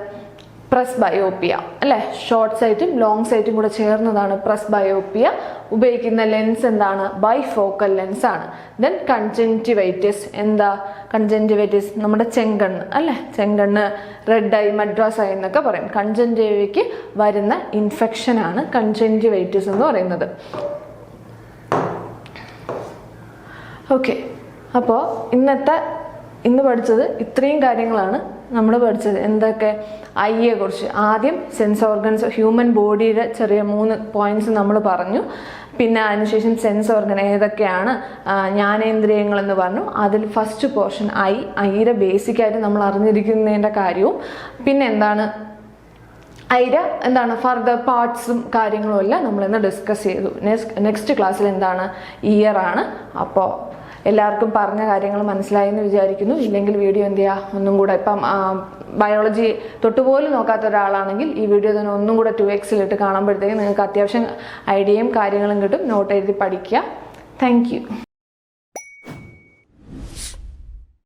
പ്രസ് ബയോപ്പിയ അല്ലെ. ഷോർട്ട് സൈറ്റും ലോങ് സൈറ്റും കൂടെ ചേർന്നതാണ് പ്രസ് ബയോപ്പിയ. ഉപയോഗിക്കുന്ന ലെൻസ് എന്താണ്? ബൈഫോക്കൽ ലെൻസ് ആണ്. ദെൻ കൺജങ്ക്റ്റിവൈറ്റിസ് എന്താ? കൺജങ്ക്റ്റിവൈറ്റിസ് നമ്മുടെ ചെങ്കണ്ണ് അല്ലെ. ചെങ്കണ്ണ്, റെഡ് ഐ, മദ്രാസ് ഐ എന്നൊക്കെ പറയും. കൺജങ്ക്റ്റിവയ്ക്ക് വരുന്ന ഇൻഫെക്ഷൻ ആണ് കൺജങ്ക്റ്റിവൈറ്റിസ് എന്ന് പറയുന്നത്. ഓക്കെ, അപ്പോൾ ഇന്ന് പഠിച്ചത് ഇത്രയും കാര്യങ്ങളാണ് നമ്മൾ പഠിച്ചത്. എന്തൊക്കെ? ഐയെ കുറിച്ച് ആദ്യം സെൻസ് ഓർഗൻസ്, ഹ്യൂമൻ ബോഡിയുടെ ചെറിയ 3 പോയിന്റ്സ് നമ്മൾ പറഞ്ഞു. പിന്നെ അതിനുശേഷം സെൻസ് ഓർഗൻ ഏതൊക്കെയാണ്, ജ്ഞാനേന്ദ്രിയങ്ങൾ എന്ന് പറഞ്ഞു. അതിൽ ഫസ്റ്റ് പോർഷൻ ഐയുടെ ബേസിക്കായിട്ട് നമ്മൾ അറിഞ്ഞിരിക്കുന്നതിൻ്റെ കാര്യവും, പിന്നെ എന്താണ് എന്താണ് ഫർദർ പാർട്സും കാര്യങ്ങളും എല്ലാം നമ്മളിന്ന് ഡിസ്കസ് ചെയ്തു. നെക്സ്റ്റ് ക്ലാസ്സിൽ എന്താണ്? ഇയർ ആണ്. അപ്പോൾ എല്ലാവർക്കും പറഞ്ഞ കാര്യങ്ങൾ മനസ്സിലായി എന്ന് വിചാരിക്കുന്നു. ഇല്ലെങ്കിൽ വീഡിയോ എന്ത് ചെയ്യുക, ഒന്നും കൂടെ. ഇപ്പം ബയോളജി തൊട്ടുപോലും നോക്കാത്ത ഒരാളാണെങ്കിൽ ഈ വീഡിയോ തന്നെ ഒന്നും കൂടെ 2x കാണുമ്പോഴത്തേക്കും നിങ്ങൾക്ക് അത്യാവശ്യം ഐഡിയയും കാര്യങ്ങളും കിട്ടും. നോട്ട് എഴുതി പഠിക്കുക. Thank you.